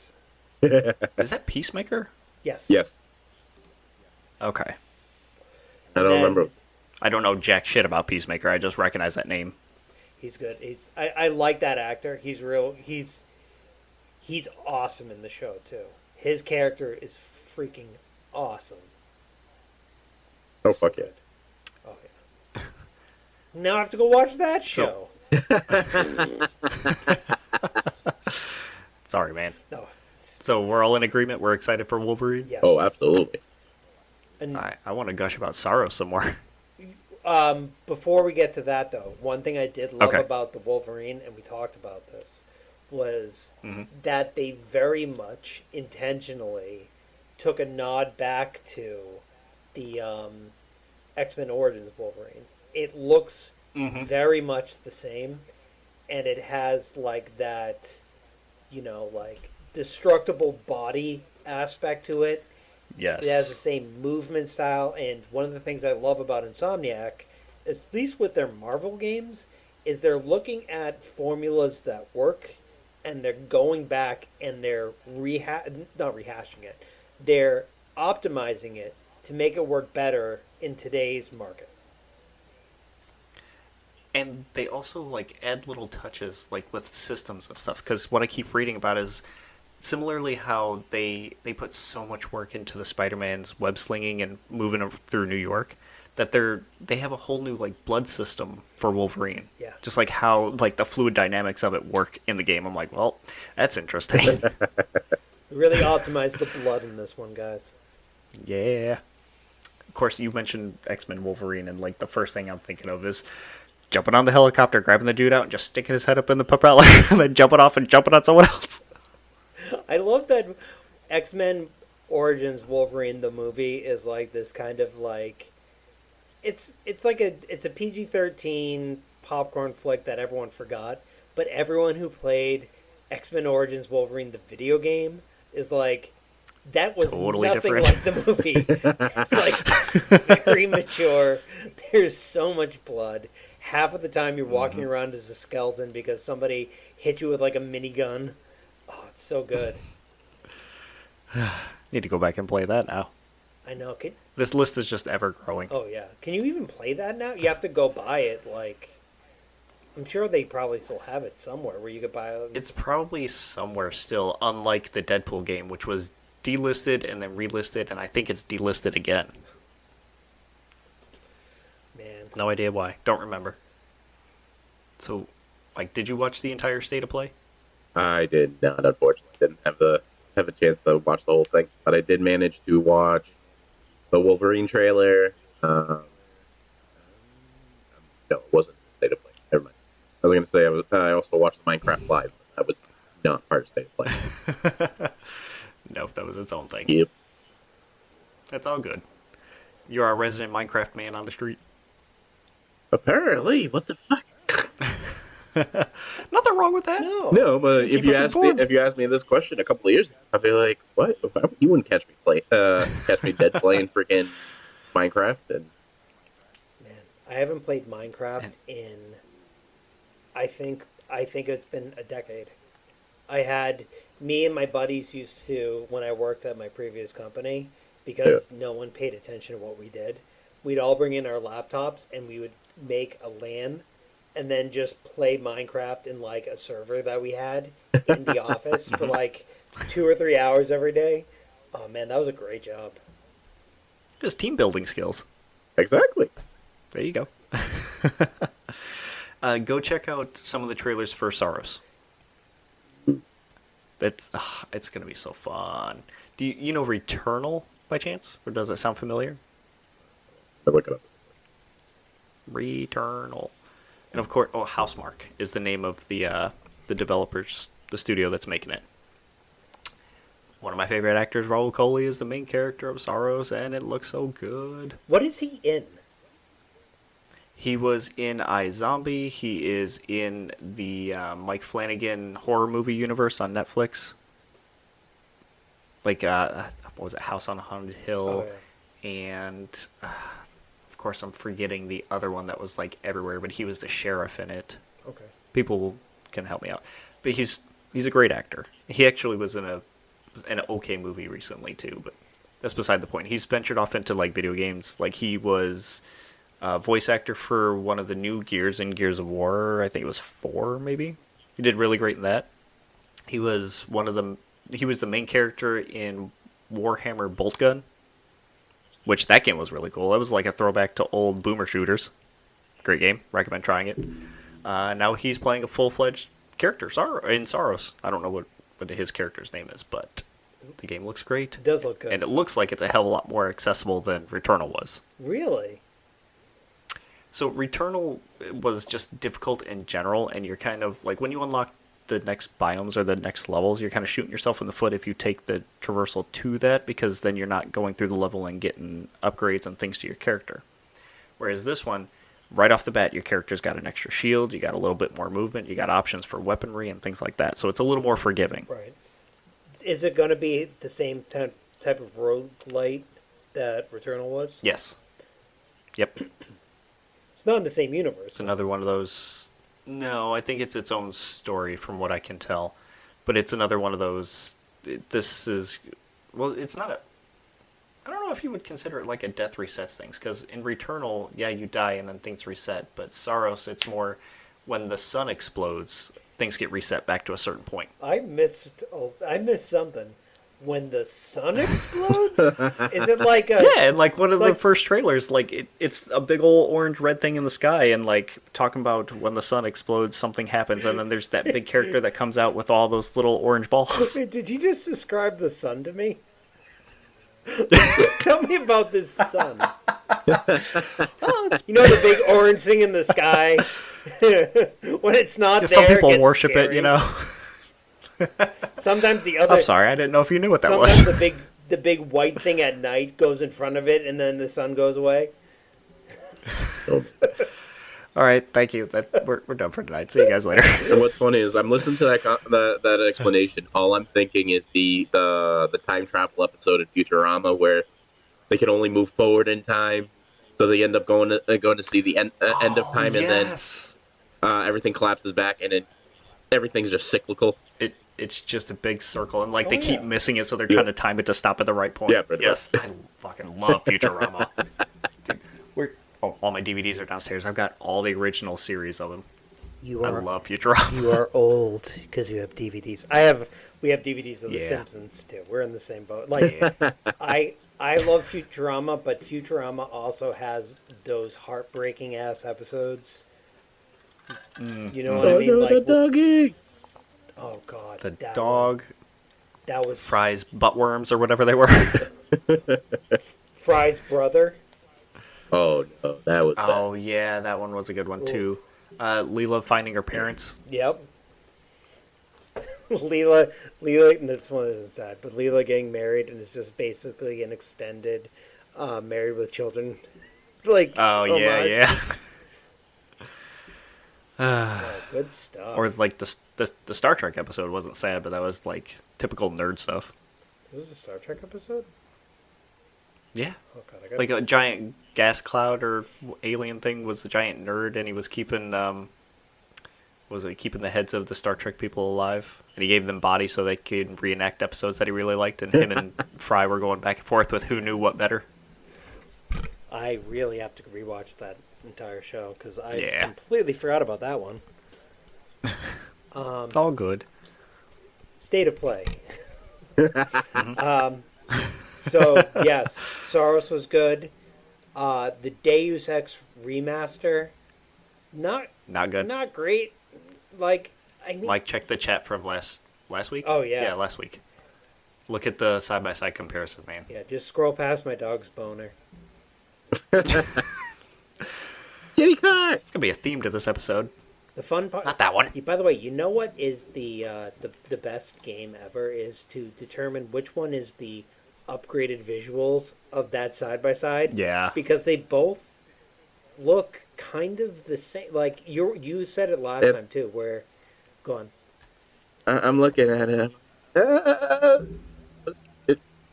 Speaker 1: Is that Peacemaker?
Speaker 2: Yes.
Speaker 3: Yes.
Speaker 1: Okay.
Speaker 3: I don't remember.
Speaker 1: I don't know jack shit about Peacemaker. I just recognize that name.
Speaker 2: He's good. I like that actor. He's real. He's awesome in the show too. His character is freaking awesome.
Speaker 3: Oh, fuck yeah.
Speaker 2: Oh yeah. Now I have to go watch that show.
Speaker 1: Sorry, man.
Speaker 2: No.
Speaker 1: So we're all in agreement. We're excited for Wolverine.
Speaker 2: Yes.
Speaker 3: Oh, absolutely.
Speaker 2: And
Speaker 1: I want to gush about Sorrow some more.
Speaker 2: before we get to that, though, one thing I did love
Speaker 1: Okay.
Speaker 2: about the Wolverine, and we talked about this, was
Speaker 1: Mhm.
Speaker 2: that they very much intentionally took a nod back to the X-Men Origins Wolverine. It looks very much the same, and it has like that, like destructible body aspect to it.
Speaker 1: Yes.
Speaker 2: It has the same movement style, and one of the things I love about Insomniac, at least with their Marvel games, is they're looking at formulas that work, and they're going back and they're not rehashing it, they're optimizing it to make it work better in today's market.
Speaker 1: And they also like add little touches like with systems and stuff, because what I keep reading about is similarly how they put so much work into the Spider-Man's web slinging and moving him through New York that they have a whole new like blood system for Wolverine.
Speaker 2: Yeah.
Speaker 1: Just like how like the fluid dynamics of it work in the game. I'm like, well, that's interesting.
Speaker 2: Really optimized the blood in this one, guys.
Speaker 1: Yeah. Of course, you mentioned X-Men Wolverine, and like the first thing I'm thinking of is jumping on the helicopter, grabbing the dude out, and just sticking his head up in the propeller, and then jumping off and jumping on someone else.
Speaker 2: I love that X-Men Origins Wolverine, the movie, is like this kind of like it's like it's a PG-13 popcorn flick that everyone forgot, but everyone who played X-Men Origins Wolverine the video game is like, that was
Speaker 1: Totally
Speaker 2: nothing
Speaker 1: different.
Speaker 2: like the movie. It's like very mature. There's so much blood. Half of the time you're walking around as a skeleton because somebody hit you with like a minigun. Oh, it's so good.
Speaker 1: Need to go back and play that now.
Speaker 2: I know.
Speaker 1: This list is just ever growing.
Speaker 2: Oh yeah. Can you even play that now? You have to go buy it. Like, I'm sure they probably still have it somewhere where you could buy it.
Speaker 1: It's probably somewhere still, unlike the Deadpool game, which was delisted and then relisted, and I think it's delisted again.
Speaker 2: Man.
Speaker 1: No idea why. Don't remember. So, like, did you watch the entire State of Play?
Speaker 3: I did not, unfortunately. Didn't have a chance to watch the whole thing, but I did manage to watch the Wolverine trailer. No, it wasn't State of Play. Never mind. I was going to say I also watched the Minecraft Live. But that was not part of State of Play.
Speaker 1: Nope, that was its own thing.
Speaker 3: Yep.
Speaker 1: That's all good. You're our resident Minecraft man on the street.
Speaker 3: Apparently, what the fuck?
Speaker 1: Nothing wrong with that.
Speaker 3: No, but
Speaker 1: Keep us informed.
Speaker 3: if you asked me this question a couple of years ago, I'd be like, "What? You wouldn't catch me dead playing freaking Minecraft." And
Speaker 2: Man, I haven't played Minecraft in I think it's been a decade. Me and my buddies used to, when I worked at my previous company, because no one paid attention to what we did, we'd all bring in our laptops and we would make a LAN and then just play Minecraft in like a server that we had in the office for like 2 or 3 hours every day. Oh man, that was a great job.
Speaker 1: Just team building skills.
Speaker 3: exactly.
Speaker 1: There you go. Go check out some of the trailers for Saros. It's gonna be so fun. Do you know Returnal by chance, or does it sound familiar?
Speaker 3: I look it up.
Speaker 1: Returnal, and of course, Housemarque is the name of the developers, the studio that's making it. One of my favorite actors, Raul Coley, is the main character of Saros, and it looks so good.
Speaker 2: What is he in?
Speaker 1: He was in iZombie. He is in the Mike Flanagan horror movie universe on Netflix. Like, what was it? House on Haunted Hill.
Speaker 2: Oh, yeah.
Speaker 1: And, of course, I'm forgetting the other one that was, like, everywhere, but he was the sheriff in it.
Speaker 2: Okay.
Speaker 1: People can help me out. But he's a great actor. He actually was in an okay movie recently, too, but that's beside the point. He's ventured off into, like, video games. Like, he was voice actor for one of the new Gears in Gears of War. I think it was 4, maybe. He did really great in that. He was the main character in Warhammer Boltgun, which that game was really cool. It was like a throwback to old boomer shooters. Great game. Recommend trying it. Now he's playing a full-fledged character in Saros. I don't know what his character's name is, but the game looks great.
Speaker 2: It does look good.
Speaker 1: And it looks like it's a hell of a lot more accessible than Returnal was.
Speaker 2: Really?
Speaker 1: So Returnal was just difficult in general, and you're kind of, like, when you unlock the next biomes or the next levels, you're kind of shooting yourself in the foot if you take the traversal to that, because then you're not going through the level and getting upgrades and things to your character. Whereas this one, right off the bat, your character's got an extra shield, you got a little bit more movement, you got options for weaponry and things like that, so it's a little more forgiving.
Speaker 2: Right. Is it going to be the same type of roguelite that Returnal was?
Speaker 1: Yes. Yep.
Speaker 2: It's not in the same universe.
Speaker 1: It's another one of those... No, I think it's its own story from what I can tell. But it's another one of those... This is... Well, it's not a... I don't know if you would consider it like a death resets things, because in Returnal, yeah, you die and then things reset. But Saros, it's more when the sun explodes, things get reset back to a certain point.
Speaker 2: I missed something. When the sun explodes? Is it like a...
Speaker 1: Yeah, and like one of the first trailers, like it's a big old orange red thing in the sky, and like talking about when the sun explodes, something happens, and then there's that big character that comes out with all those little orange balls.
Speaker 2: Did you just describe the sun to me? Tell me about this sun. You know the big orange thing in the sky? When it's not there,
Speaker 1: some people
Speaker 2: it gets
Speaker 1: worship
Speaker 2: scary.
Speaker 1: it, you know.
Speaker 2: Sometimes the other...
Speaker 1: I'm sorry, I didn't know if you knew what that was.
Speaker 2: Sometimes the big white thing at night goes in front of it, and then the sun goes away.
Speaker 3: Oh.
Speaker 1: All right, thank you. We're done for tonight. See you guys later.
Speaker 3: And what's funny is I'm listening to that explanation. All I'm thinking is the time travel episode in Futurama where they can only move forward in time, so they end up going to see the end of
Speaker 1: Oh
Speaker 3: time, and then
Speaker 1: yes.
Speaker 3: everything collapses back, and everything's just cyclical.
Speaker 1: It's just a big circle, and like
Speaker 2: Oh,
Speaker 1: they keep
Speaker 2: yeah.
Speaker 1: missing it, so they're
Speaker 3: Yeah.
Speaker 1: trying to time it to stop at the right point.
Speaker 3: Yeah, pretty
Speaker 1: yes, I fucking love Futurama. Dude, all my DVDs are downstairs. I've got all the original series of them.
Speaker 2: You
Speaker 1: I
Speaker 2: are
Speaker 1: love Futurama.
Speaker 2: you are old because you have DVDs. We have DVDs of The
Speaker 1: Yeah.
Speaker 2: Simpsons too. We're in the same boat. Like I love Futurama, but Futurama also has those heartbreaking ass episodes. You know what I
Speaker 3: Oh
Speaker 2: mean?
Speaker 3: no,
Speaker 2: Like,
Speaker 3: the doggy!
Speaker 2: oh god,
Speaker 1: The
Speaker 2: that
Speaker 1: dog,
Speaker 2: one. That was
Speaker 1: Fry's butt worms or whatever they were.
Speaker 2: Fry's brother.
Speaker 3: Oh no, that was bad.
Speaker 1: Oh yeah, that one was a good one too. Leela finding her parents.
Speaker 2: Yep. Leela, and this one isn't sad, but Leela getting married and it's just basically an extended married with children. Like,
Speaker 1: Oh yeah,
Speaker 2: homage.
Speaker 1: yeah.
Speaker 2: Oh, good stuff.
Speaker 1: Or like the Star Trek episode wasn't sad, but that was like typical nerd stuff.
Speaker 2: It was a Star Trek episode?
Speaker 1: Yeah.
Speaker 2: Oh god, I got
Speaker 1: Like a giant gas cloud or alien thing was a giant nerd, and he was keeping keeping the heads of the Star Trek people alive, and he gave them bodies so they could reenact episodes that he really liked, and him and Fry were going back and forth with who knew what better.
Speaker 2: I really have to rewatch that entire show because I
Speaker 1: Yeah.
Speaker 2: completely forgot about that one.
Speaker 1: It's all good.
Speaker 2: State of Play. So yes, Soros was good. The Deus Ex remaster, not
Speaker 1: Good.
Speaker 2: not great. Like, I mean,
Speaker 1: Mike, check the chat from last week.
Speaker 2: Oh, yeah.
Speaker 1: Yeah, last week. Look at the side by side comparison, man.
Speaker 2: yeah, just scroll past my dog's boner.
Speaker 3: Kitty car!
Speaker 1: It's gonna be a theme to this episode.
Speaker 2: The fun part.
Speaker 1: Not that one.
Speaker 2: By the way, you know what is the best game ever is to determine which one is the upgraded visuals of that side by side.
Speaker 1: Yeah.
Speaker 2: Because they both look kind of the same. Like you said it last
Speaker 3: Yep.
Speaker 2: time too. Where, go on.
Speaker 3: I'm looking at it.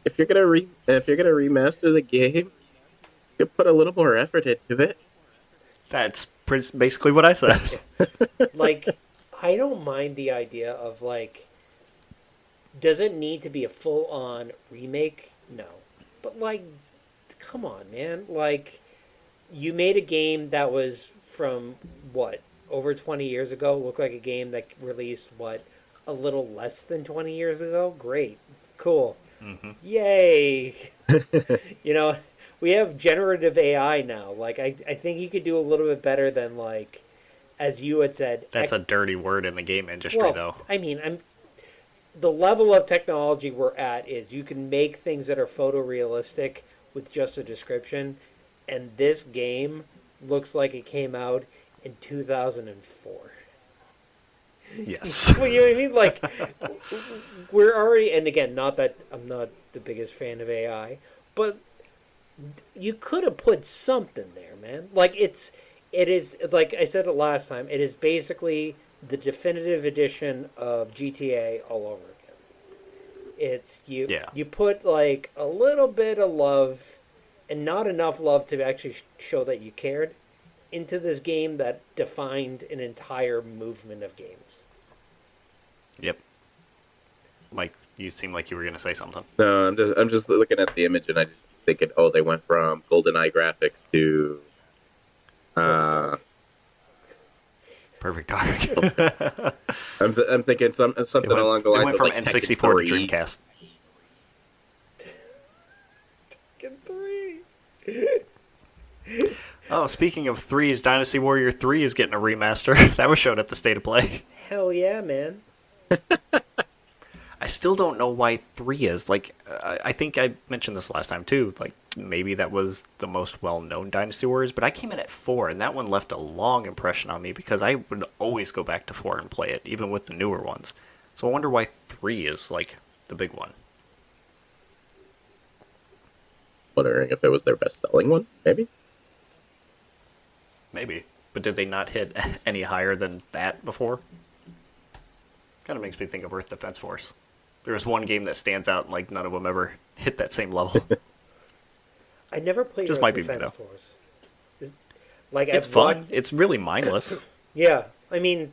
Speaker 3: If you're gonna remaster the game, you put a little more effort into it.
Speaker 1: That's basically what I said.
Speaker 2: Like, I don't mind the idea of like, does it need to be a full on remake? No, but like, come on, man. Like, you made a game that was from what, over 20 years ago, looked like a game that released what, a little less than 20 years ago. Great, cool, yay. You know, we have generative AI now. Like, I think you could do a little bit better than, like, as you had said.
Speaker 1: That's a dirty word in the game industry,
Speaker 2: Well,
Speaker 1: though.
Speaker 2: I mean, the level of technology we're at is you can make things that are photorealistic with just a description, and this game looks like it came out in 2004.
Speaker 1: Yes.
Speaker 2: Well, you know what I mean? Like, we're already, and again, not that I'm not the biggest fan of AI, but you could have put something there, man. Like, it is, like I said it last time, it is basically the definitive edition of GTA all over again. It's, you put, like, a little bit of love, and not enough love to actually show that you cared, into this game that defined an entire movement of games.
Speaker 1: Yep. Mike, you seem like you were gonna say something.
Speaker 3: No, I'm just looking at the image and I just thinking, oh, they went from GoldenEye graphics to
Speaker 1: Perfect Dark.
Speaker 3: I'm thinking something along the
Speaker 1: They
Speaker 3: lines
Speaker 1: went
Speaker 3: of
Speaker 1: from
Speaker 3: like
Speaker 1: N64 to
Speaker 3: Tekken 3.
Speaker 1: Dreamcast.
Speaker 2: Tekken 3.
Speaker 1: Oh, speaking of threes, Dynasty Warrior 3 is getting a remaster. That was shown at the State of Play.
Speaker 2: Hell yeah, man.
Speaker 1: I still don't know why 3 is. Like, I think I mentioned this last time, too. Like, maybe that was the most well-known Dynasty Warriors, but I came in at 4, and that one left a long impression on me because I would always go back to 4 and play it, even with the newer ones. So I wonder why 3 is, like, the big one.
Speaker 3: Wondering if it was their best-selling one, maybe?
Speaker 1: Maybe. But did they not hit any higher than that before? Kind of makes me think of Earth Defense Force. There's one game that stands out, and like none of them ever hit that same level.
Speaker 2: I never played
Speaker 1: Just
Speaker 2: Earth
Speaker 1: might be,
Speaker 2: Defense
Speaker 1: you know.
Speaker 2: Force. Like
Speaker 1: It's
Speaker 2: I've
Speaker 1: fun.
Speaker 2: watched-
Speaker 1: It's really mindless.
Speaker 2: Yeah, I mean,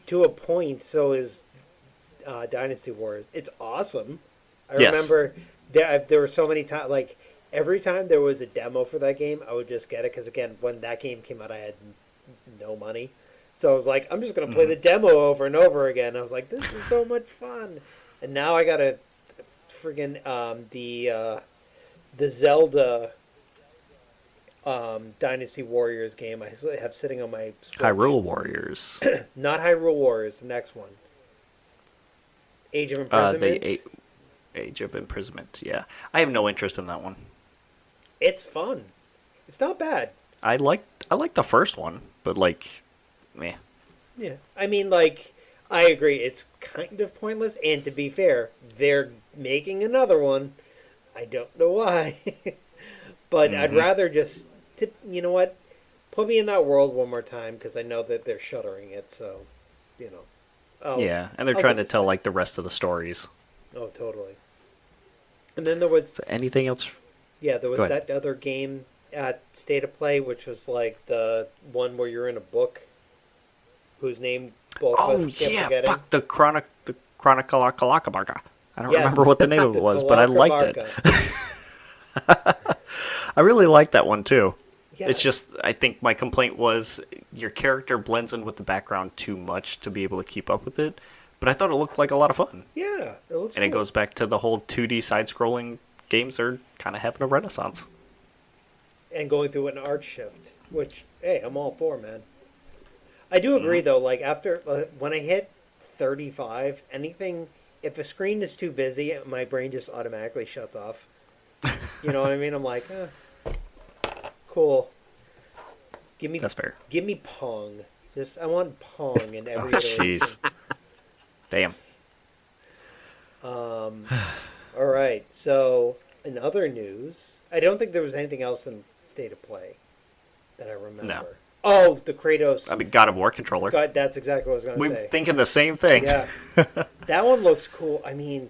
Speaker 2: to a point. So is Dynasty Wars. It's awesome. I
Speaker 1: Yes.
Speaker 2: remember there were so many times. Like every time there was a demo for that game, I would just get it because again, when that game came out, I had no money. So I was like, I'm just gonna play the demo over and over again. I was like, this is so much fun. And now I got a friggin' the Zelda Dynasty Warriors game I have sitting on my Switch.
Speaker 1: Hyrule Warriors.
Speaker 2: Not Hyrule Warriors, the next one. Age of Imprisonment.
Speaker 1: Age of Imprisonment, yeah. I have no interest in that one.
Speaker 2: It's fun. It's not bad.
Speaker 1: I like the first one, but like, meh.
Speaker 2: Yeah. I mean, like, I agree. It's kind of pointless. And to be fair, they're making another one. I don't know why. But I'd rather just, you know what? Put me in that world one more time because I know that they're shuttering it. So, you know.
Speaker 1: Yeah, and they're
Speaker 2: I'll
Speaker 1: trying
Speaker 2: give
Speaker 1: to
Speaker 2: it
Speaker 1: tell
Speaker 2: time.
Speaker 1: like the rest of the stories.
Speaker 2: Oh, totally. And then there was,
Speaker 1: So anything else?
Speaker 2: yeah, there was
Speaker 1: Go ahead.
Speaker 2: that other game at State of Play, which was like the one where you're in a book whose name both of
Speaker 1: Oh
Speaker 2: us kept
Speaker 1: yeah,
Speaker 2: forgetting.
Speaker 1: fuck the Chronicalakalakabarga. I don't
Speaker 2: Yes.
Speaker 1: remember what the name of it was, but I liked it.
Speaker 2: Kalarka.
Speaker 1: I really liked that one too.
Speaker 2: Yeah.
Speaker 1: It's just, I think my complaint was your character blends in with the background too much to be able to keep up with it. But I thought it looked like a lot of fun.
Speaker 2: Yeah, it looks
Speaker 1: And it
Speaker 2: cool.
Speaker 1: goes back to the whole 2D side-scrolling games are kind of having a renaissance.
Speaker 2: And going through an art shift, which, hey, I'm all for, man. I do agree, though, like, after, when I hit 35, anything, if a screen is too busy, my brain just automatically shuts off. You know what I mean? I'm like, cool.
Speaker 1: That's fair.
Speaker 2: Give me Pong. I want Pong in every
Speaker 1: Oh,
Speaker 2: iteration.
Speaker 1: jeez. Damn.
Speaker 2: All right. So, in other news, I don't think there was anything else in State of Play that I remember.
Speaker 1: No.
Speaker 2: Oh, the Kratos.
Speaker 1: I mean, God of War controller.
Speaker 2: God, that's exactly what I was going
Speaker 1: We're
Speaker 2: to say.
Speaker 1: thinking the same thing.
Speaker 2: Yeah, that one looks cool. I mean,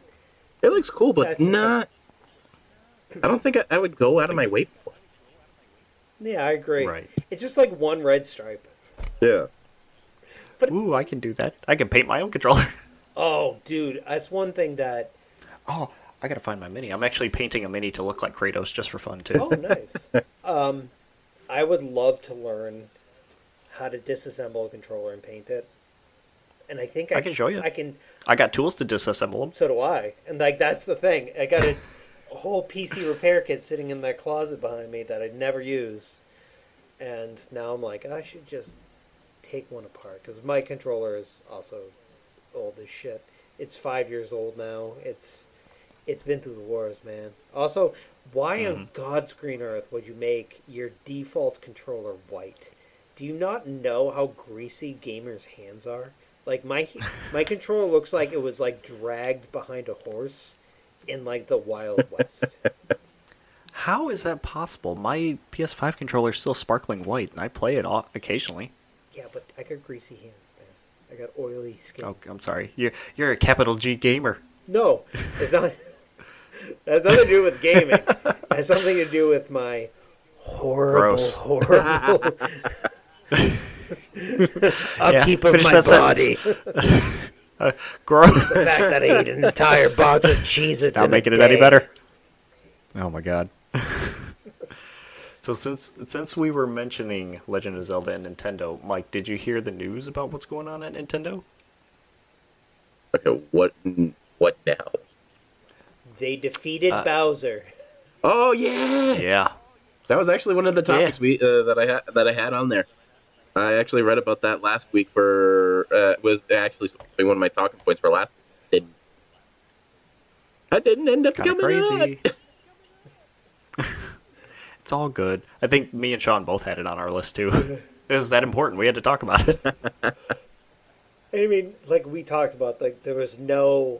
Speaker 3: It looks cool, but
Speaker 2: That's just
Speaker 3: not. I don't think I would go out of my way for it.
Speaker 2: yeah, I agree.
Speaker 1: Right.
Speaker 2: It's just like one red stripe.
Speaker 3: Yeah.
Speaker 1: Ooh, I can do that. I can paint my own controller.
Speaker 2: Oh, dude, that's one thing that.
Speaker 1: Oh, I gotta find my mini. I'm actually painting a mini to look like Kratos just for fun, too.
Speaker 2: Oh, nice. I would love to learn how to disassemble a controller and paint it. And I think
Speaker 1: I can show you.
Speaker 2: I can.
Speaker 1: I got tools to disassemble them.
Speaker 2: So do I. And like that's the thing. I got a whole PC repair kit sitting in that closet behind me that I'd never use. And now I'm like, I should just take one apart because my controller is also old as shit. It's 5 years old now. It's been through the wars, man. Also, why on God's green earth would you make your default controller white? Do you not know how greasy gamers' hands are? Like my controller looks like it was like dragged behind a horse in like the Wild West.
Speaker 1: How is that possible? My PS5 controller is still sparkling white, and I play it occasionally.
Speaker 2: Yeah, but I got greasy hands, man. I got oily skin.
Speaker 1: Oh, I'm sorry. You're a capital G gamer.
Speaker 2: No, it's not. That has nothing to do with gaming. It has something to do with my horrible,
Speaker 1: Gross.
Speaker 2: horrible upkeep of
Speaker 1: finish
Speaker 2: my
Speaker 1: that
Speaker 2: body.
Speaker 1: Gross.
Speaker 2: The fact that I ate an entire box of Cheez-Its
Speaker 1: Not
Speaker 2: in
Speaker 1: making
Speaker 2: a
Speaker 1: it any
Speaker 2: day.
Speaker 1: better. Oh my god. So since we were mentioning Legend of Zelda and Nintendo, Mike, did you hear the news about what's going on at Nintendo?
Speaker 3: Okay, what now?
Speaker 2: They defeated Bowser.
Speaker 3: Oh yeah,
Speaker 1: Yeah.
Speaker 3: that was actually one of the topics that I had on there. I actually read about that last week. Was actually supposed to be one of my talking points for last week. I didn't end up
Speaker 1: Kind of
Speaker 3: coming
Speaker 1: crazy.
Speaker 3: on.
Speaker 1: It's all good. I think me and Sean both had it on our list too. It was that important. We had to talk about it.
Speaker 2: I mean, like we talked about, like there was no,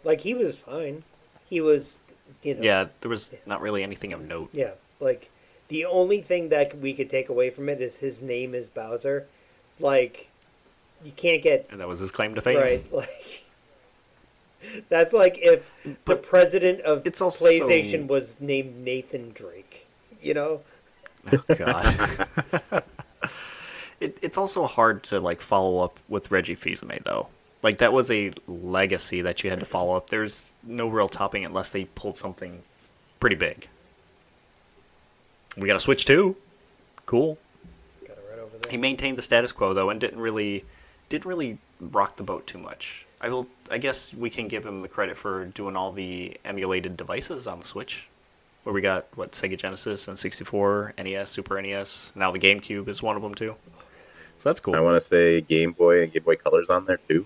Speaker 2: like he was fine. He was,
Speaker 1: Yeah, there was not really anything of note.
Speaker 2: yeah, like The only thing that we could take away from it is his name is Bowser. Like, you can't get
Speaker 1: And that was his claim to fame.
Speaker 2: right. Like, that's like if the
Speaker 1: But
Speaker 2: president of
Speaker 1: it's also
Speaker 2: PlayStation was named Nathan Drake. You know?
Speaker 1: Oh God. It's also hard to like follow up with Reggie Fils-Aimé though. Like that was a legacy that you had to follow up. There's no real topping it unless they pulled something pretty big. We got a Switch 2. Cool.
Speaker 2: Got it right over
Speaker 1: He
Speaker 2: there.
Speaker 1: maintained the status quo though and didn't really rock the boat too much. I guess we can give him the credit for doing all the emulated devices on the Switch. Where we got what Sega Genesis and 64, NES, Super NES. Now the GameCube is one of them too. So that's cool.
Speaker 3: I want to say Game Boy and Game Boy Color's on there too.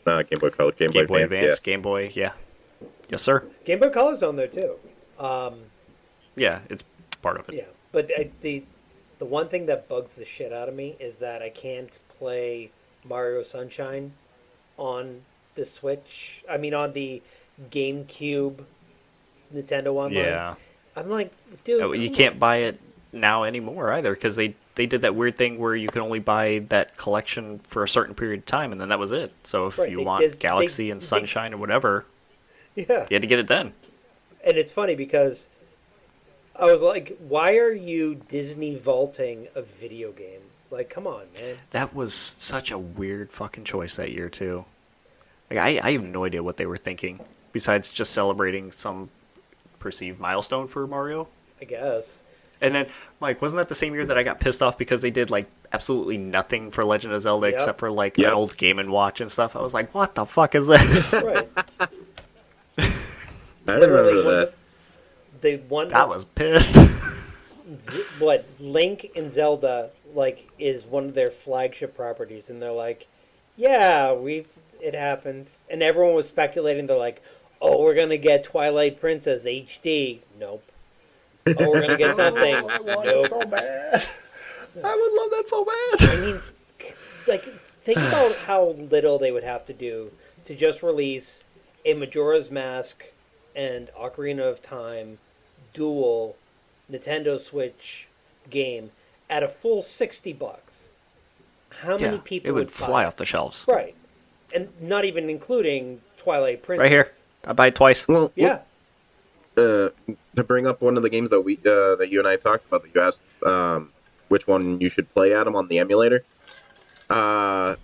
Speaker 3: Game Boy Color, Game
Speaker 1: Game Boy
Speaker 3: Boy
Speaker 1: Advance, Game Boy, yeah. Yes, sir.
Speaker 2: Game Boy Color's on there too.
Speaker 1: Yeah, it's part of it.
Speaker 2: Yeah, but the one thing that bugs the shit out of me is that I can't play Mario Sunshine on the Switch. I mean, on the GameCube, Nintendo Online.
Speaker 1: Yeah.
Speaker 2: I'm like, dude,
Speaker 1: You
Speaker 2: come
Speaker 1: can't
Speaker 2: on.
Speaker 1: buy it now anymore either because they did that weird thing where you can only buy that collection for a certain period of time and then that was it. So if
Speaker 2: Right,
Speaker 1: you
Speaker 2: they
Speaker 1: want
Speaker 2: just-
Speaker 1: Galaxy and Sunshine or whatever,
Speaker 2: Yeah,
Speaker 1: you had to get it then.
Speaker 2: and it's funny because I was like, why are you Disney vaulting a video game? Like, come on, man.
Speaker 1: That was such a weird fucking choice that year too. Like I have no idea what they were thinking besides just celebrating some perceived milestone for Mario.
Speaker 2: I guess.
Speaker 1: And then, Mike, wasn't that the same year that I got pissed off because they did like absolutely nothing for Legend of Zelda
Speaker 2: Yep.
Speaker 1: except for like
Speaker 3: Yep.
Speaker 1: an old Game and Watch and stuff? I was like, what the fuck is this?
Speaker 2: Right.
Speaker 3: I
Speaker 2: Literally,
Speaker 3: remember that.
Speaker 2: the one
Speaker 1: I was pissed.
Speaker 2: what Link and Zelda like is one of their flagship properties, and they're like, yeah, it happened, and everyone was speculating. They're like, oh, we're gonna get Twilight Princess HD. Nope. Oh, we're gonna get something.
Speaker 1: I want
Speaker 2: Nope.
Speaker 1: it so bad. I would love that so bad.
Speaker 2: I mean, like, think about how little they would have to do to just release a Majora's Mask and Ocarina of Time dual Nintendo Switch game at a full $60. How many people
Speaker 1: it would
Speaker 2: buy
Speaker 1: fly
Speaker 2: it?
Speaker 1: off the shelves.
Speaker 2: Right, and not even including Twilight Princess.
Speaker 1: Right here. I buy it twice.
Speaker 3: Well,
Speaker 2: Yeah,
Speaker 3: to bring up one of the games that we that you and I talked about, that you asked which one you should play, Adam, on the emulator. After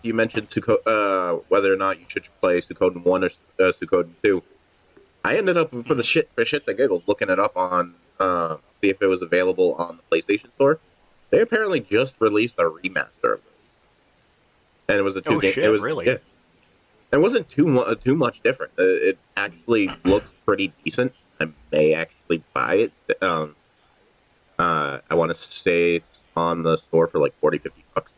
Speaker 3: you mentioned whether or not you should play Suikoden 1 or Suikoden 2, I ended up for shits and giggles looking it up on see if it was available on the PlayStation Store. They apparently just released a remaster of it, and it was a two game.
Speaker 1: Shit,
Speaker 3: It was
Speaker 1: really?
Speaker 3: Yeah, it wasn't too much different. It actually looks pretty decent. I may actually buy it. I want to say it's on the store for like 40-50 bucks.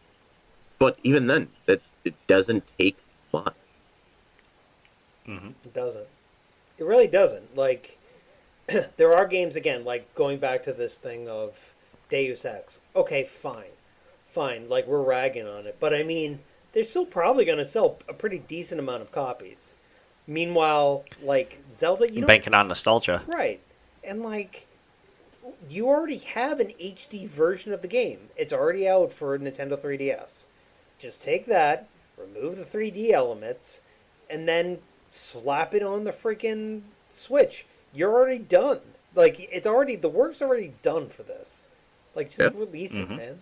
Speaker 3: But even then, it doesn't take much.
Speaker 2: it doesn't. It really doesn't. Like, there are games, again, like going back to this thing of Deus Ex. Okay, fine. Like, we're ragging on it, but I mean, they're still probably going to sell a pretty decent amount of copies. Meanwhile, like Zelda, you don't
Speaker 1: Banking on nostalgia.
Speaker 2: right, and like you already have an HD version of the game. It's already out for Nintendo 3DS. Just take that, remove the 3D elements, and then slap it on the freaking Switch. You're already done. Like the work's already done for this. Like just release it, man.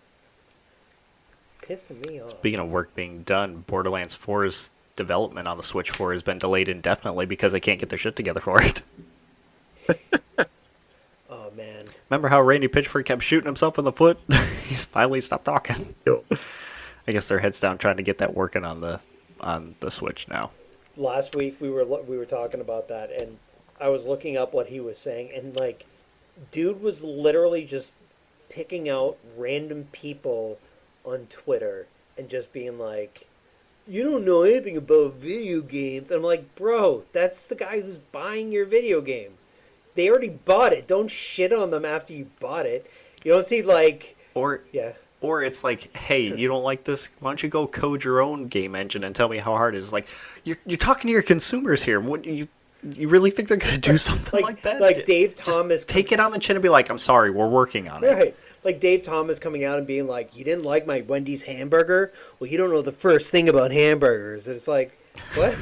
Speaker 2: Pissing me off.
Speaker 1: Speaking of work being done, Borderlands 4's development on the Switch 4 has been delayed indefinitely because they can't get their shit together for it.
Speaker 2: Oh man.
Speaker 1: Remember how Randy Pitchford kept shooting himself in the foot? He's finally stopped talking.
Speaker 3: Yo.
Speaker 1: I guess their heads down trying to get that working on the Switch now.
Speaker 2: Last week we were talking about that, and I was looking up what he was saying, and like, dude was literally just picking out random people on Twitter and just being like, "You don't know anything about video games." I'm like, bro, that's the guy who's buying your video game. They already bought it. Don't shit on them after you bought it. You don't see like,
Speaker 1: Or
Speaker 2: yeah.
Speaker 1: Or it's like, hey, you don't like this? Why don't you go code your own game engine and tell me how hard it is? Like, you're talking to your consumers here. What You really think they're gonna do something like that?
Speaker 2: Like Dave
Speaker 1: Just
Speaker 2: Thomas
Speaker 1: take it on the chin and be like, "I'm sorry, we're working on it."
Speaker 2: Right. Like Dave Thomas coming out and being like, "You didn't like my Wendy's hamburger? Well, you don't know the first thing about hamburgers." It's like, what?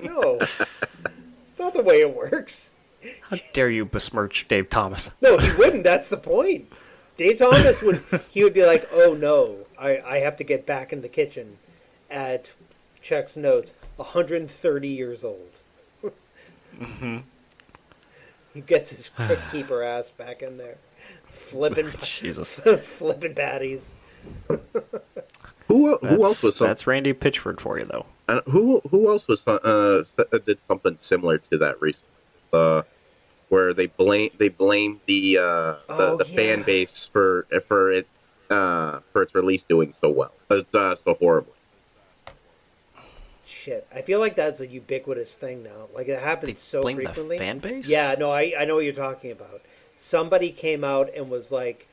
Speaker 2: No, it's not the way it works.
Speaker 1: How dare you besmirch Dave Thomas?
Speaker 2: No, he wouldn't. That's the point. Dave Thomas would be like, "Oh no, I have to get back in the kitchen at checks notes, 130 years old."
Speaker 1: Mm-hmm.
Speaker 2: He gets his crypt keeper ass back in there, flipping
Speaker 1: Jesus.
Speaker 2: flipping patties.
Speaker 3: Who else was
Speaker 1: That's Randy Pitchford for you, though.
Speaker 3: who else was did something similar to that recently? Where they blamed the fan base for its release doing so well, so horribly.
Speaker 2: Shit, I feel like that's a ubiquitous thing now. Like it happens
Speaker 1: They
Speaker 2: so
Speaker 1: blame
Speaker 2: frequently.
Speaker 1: the fan base?
Speaker 2: Yeah, no, I know what you're talking about. Somebody came out and was like,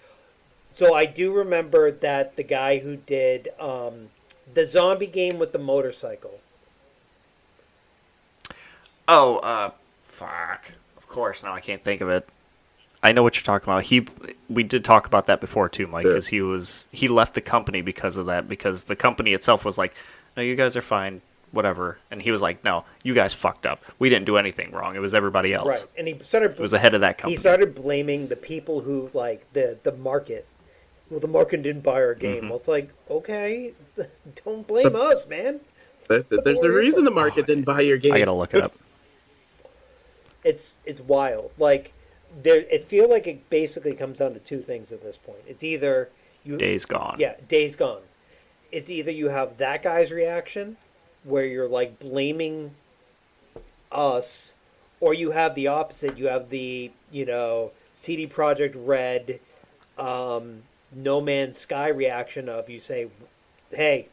Speaker 2: so I do remember that the guy who did the zombie game with the motorcycle.
Speaker 1: Oh, fuck. Of course, now I can't think of it. I know what you're talking about. We did talk about that before too, Mike,
Speaker 3: Sure.
Speaker 1: because he left the company because of that, because the company itself was like, "No, you guys are fine, whatever," and he was like, "No, you guys fucked up. We didn't do anything wrong. It was everybody else."
Speaker 2: Right, and he started.
Speaker 1: It was the head of that company.
Speaker 2: He started blaming the people who like the market. Well, the market didn't buy our game.
Speaker 1: Mm-hmm.
Speaker 2: Well, it's like, okay, don't blame us, man.
Speaker 3: There's a reason the market didn't buy your game.
Speaker 1: I gotta look it up.
Speaker 2: It's wild. Like there, it feel like it basically comes down to two things at this point. It's either you
Speaker 1: Days Gone.
Speaker 2: Yeah, Days Gone. It's either you have that guy's reaction where you're like blaming us, or you have the opposite. You have the CD Projekt Red, No Man's Sky reaction of you say, "Hey,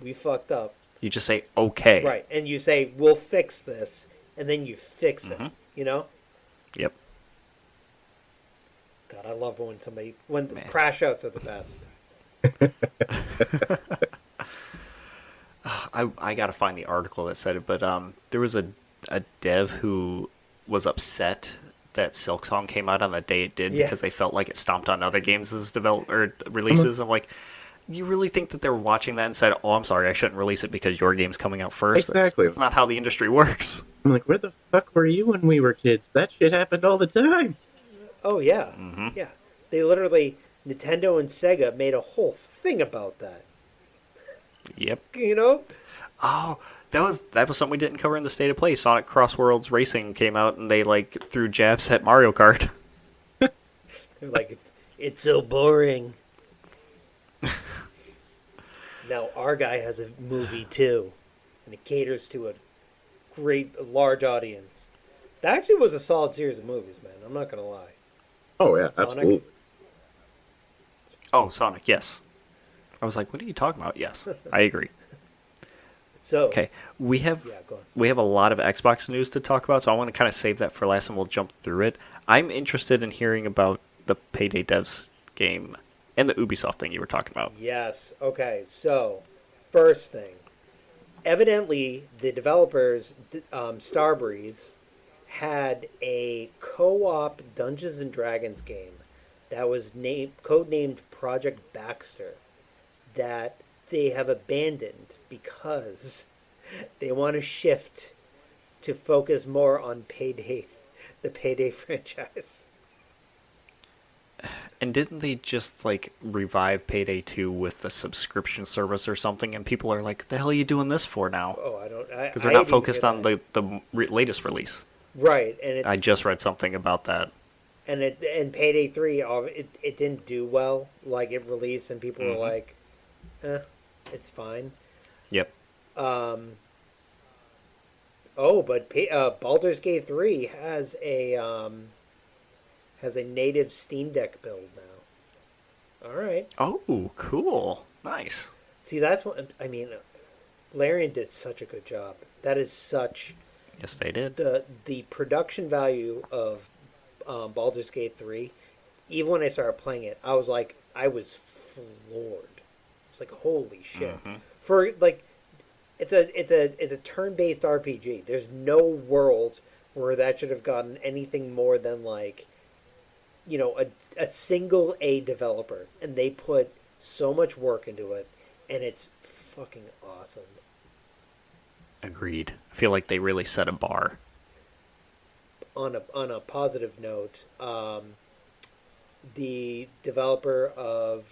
Speaker 2: we fucked up."
Speaker 1: You just say okay.
Speaker 2: Right, and you say, "We'll fix this," and then you fix it.
Speaker 1: Mhm.
Speaker 2: You know.
Speaker 1: Yep.
Speaker 2: God, I love when
Speaker 1: Man.
Speaker 2: crash outs are the best.
Speaker 1: I gotta find the article that said it, but there was a dev who was upset that Silksong came out on the day it did
Speaker 2: Yeah.
Speaker 1: because they felt like it stomped on other games' releases. I'm like, you really think that they were watching that and said, "Oh, I'm sorry, I shouldn't release it because your game's coming out first"?
Speaker 3: Exactly.
Speaker 1: That's not how the industry works.
Speaker 3: I'm like, where the fuck were you when we were kids? That shit happened all the time.
Speaker 2: Oh yeah,
Speaker 1: Mhm.
Speaker 2: yeah. They literally Nintendo and Sega made a whole thing about that.
Speaker 1: Yep.
Speaker 2: You know?
Speaker 1: Oh, that was something we didn't cover in the State of Play. Sonic Cross Worlds Racing came out and they like threw jabs at Mario Kart.
Speaker 2: They're like, it's so boring. Now our guy has a movie too, and it caters to a large audience. That actually was a solid series of movies, man. I'm not gonna lie.
Speaker 3: Oh yeah,
Speaker 2: Sonic?
Speaker 3: absolutely.
Speaker 1: Oh, Sonic, yes. I was like, what are you talking about? Yes, I agree.
Speaker 2: So
Speaker 1: Okay, we have
Speaker 2: go on.
Speaker 1: we have a lot of Xbox news to talk about, so I want to kind of save that for last, and we'll jump through it. I'm interested in hearing about the Payday Devs game and the Ubisoft thing you were talking about.
Speaker 2: Yes. Okay. So, first thing, evidently the developers, Starbreeze, had a co-op Dungeons and Dragons game that was codenamed Project Baxter that they have abandoned because they want to shift to focus more on Payday, the Payday franchise.
Speaker 1: And didn't they just like revive Payday 2 with a subscription service or something? And people are like, "The hell are you doing this for now?"
Speaker 2: Oh, I don't.
Speaker 1: Because they're not focused on the latest release.
Speaker 2: right, and it's,
Speaker 1: I just read something about that.
Speaker 2: and Payday 3, it didn't do well. Like it released, and people were like, it's fine.
Speaker 1: Yep.
Speaker 2: But Baldur's Gate 3 has a native Steam Deck build now. All right.
Speaker 1: Oh, cool. Nice.
Speaker 2: See, that's what I mean. Larian did such a good job. That is such
Speaker 1: Yes, they did.
Speaker 2: the production value of Baldur's Gate 3. Even when I started playing it, I was floored. It's like, holy shit.
Speaker 1: Mhm.
Speaker 2: For like it's a turn-based RPG. There's no world where that should have gotten anything more than like, a single A developer, and they put so much work into it, and it's fucking awesome.
Speaker 1: Agreed. I feel like they really set a bar.
Speaker 2: On a positive note, the developer of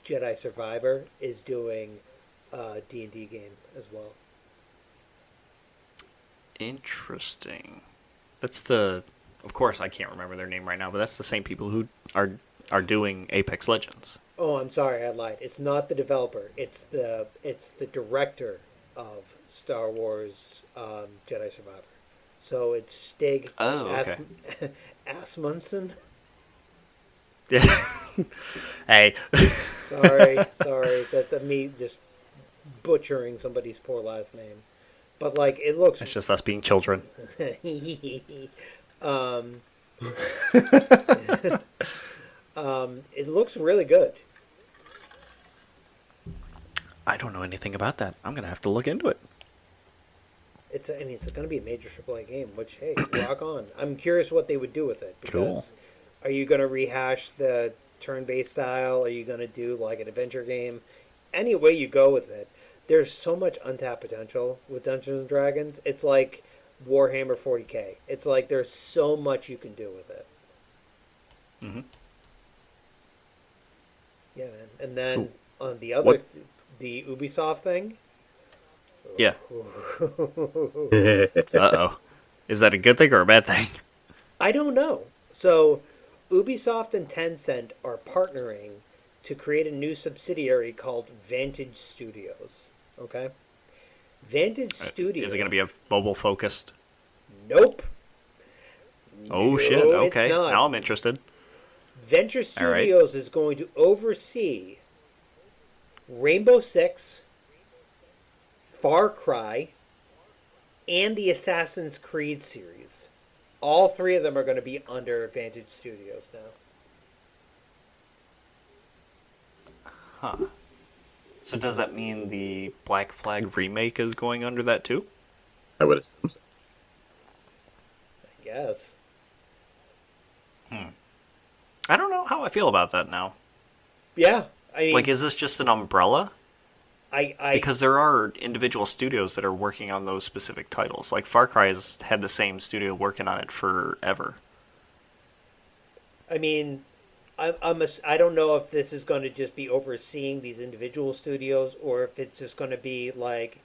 Speaker 2: Jedi Survivor is doing a D&D game as well.
Speaker 1: Interesting. That's the. Of course, I can't remember their name right now, but that's the same people who are doing Apex Legends.
Speaker 2: Oh, I'm sorry, I lied. It's not the developer. It's the director of Star Wars Jedi Survivor. So it's Stig
Speaker 1: Okay.
Speaker 2: Asmunsen.
Speaker 1: Yeah. Hey.
Speaker 2: Sorry. That's me just butchering somebody's poor last name. But like, it looks.
Speaker 1: It's just us being children.
Speaker 2: um, it looks really good.
Speaker 1: I don't know anything about that. I'm gonna have to look into it.
Speaker 2: It's going to be a major AAA game, which, hey, rock on. I'm curious what they would do with it. Because Are you going to rehash the turn-based style? Are you going to do, like, an adventure game? Any way you go with it, there's so much untapped potential with Dungeons & Dragons. It's like Warhammer 40K. It's like there's so much you can do with it.
Speaker 1: Mm-hmm.
Speaker 2: Yeah, man. And then on the the Ubisoft thing...
Speaker 1: Yeah. Uh-oh. Is that a good thing or a bad thing?
Speaker 2: I don't know. So, Ubisoft and Tencent are partnering to create a new subsidiary called Vantage Studios. Okay? Vantage Studios...
Speaker 1: Is it going to be a mobile-focused?
Speaker 2: Nope.
Speaker 1: Oh,
Speaker 2: No,
Speaker 1: shit. Okay.
Speaker 2: it's not.
Speaker 1: Now I'm interested.
Speaker 2: Venture Studios is going to oversee Rainbow Six, Far Cry, and the Assassin's Creed series. All three of them are going to be under Vantage Studios now.
Speaker 1: Huh. So does that mean the Black Flag remake is going under that too?
Speaker 3: I would assume so.
Speaker 2: I guess.
Speaker 1: I don't know how I feel about that now.
Speaker 2: Yeah. I mean,
Speaker 1: Like, is this just an umbrella?
Speaker 2: I
Speaker 1: Because there are individual studios that are working on those specific titles. Like, Far Cry has had the same studio working on it forever.
Speaker 2: mean, I don't know if this is going to just be overseeing these individual studios or if it's just going to be like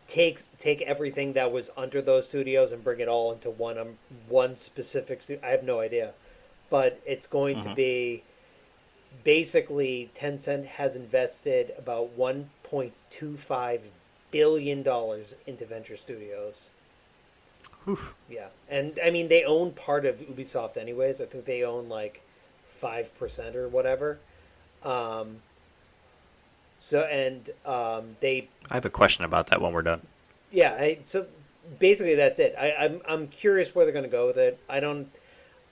Speaker 2: take everything that was under those studios and bring it all into one specific studio. I have no idea, but it's going to be basically Tencent has invested about $1.25 billion into Venture Studios.
Speaker 1: Oof.
Speaker 2: Yeah, and I mean they own part of Ubisoft anyways. I think they own like 5% or whatever. They
Speaker 1: I have a question about that when we're done.
Speaker 2: so basically that's it. I'm curious where they're going to go with it. I'm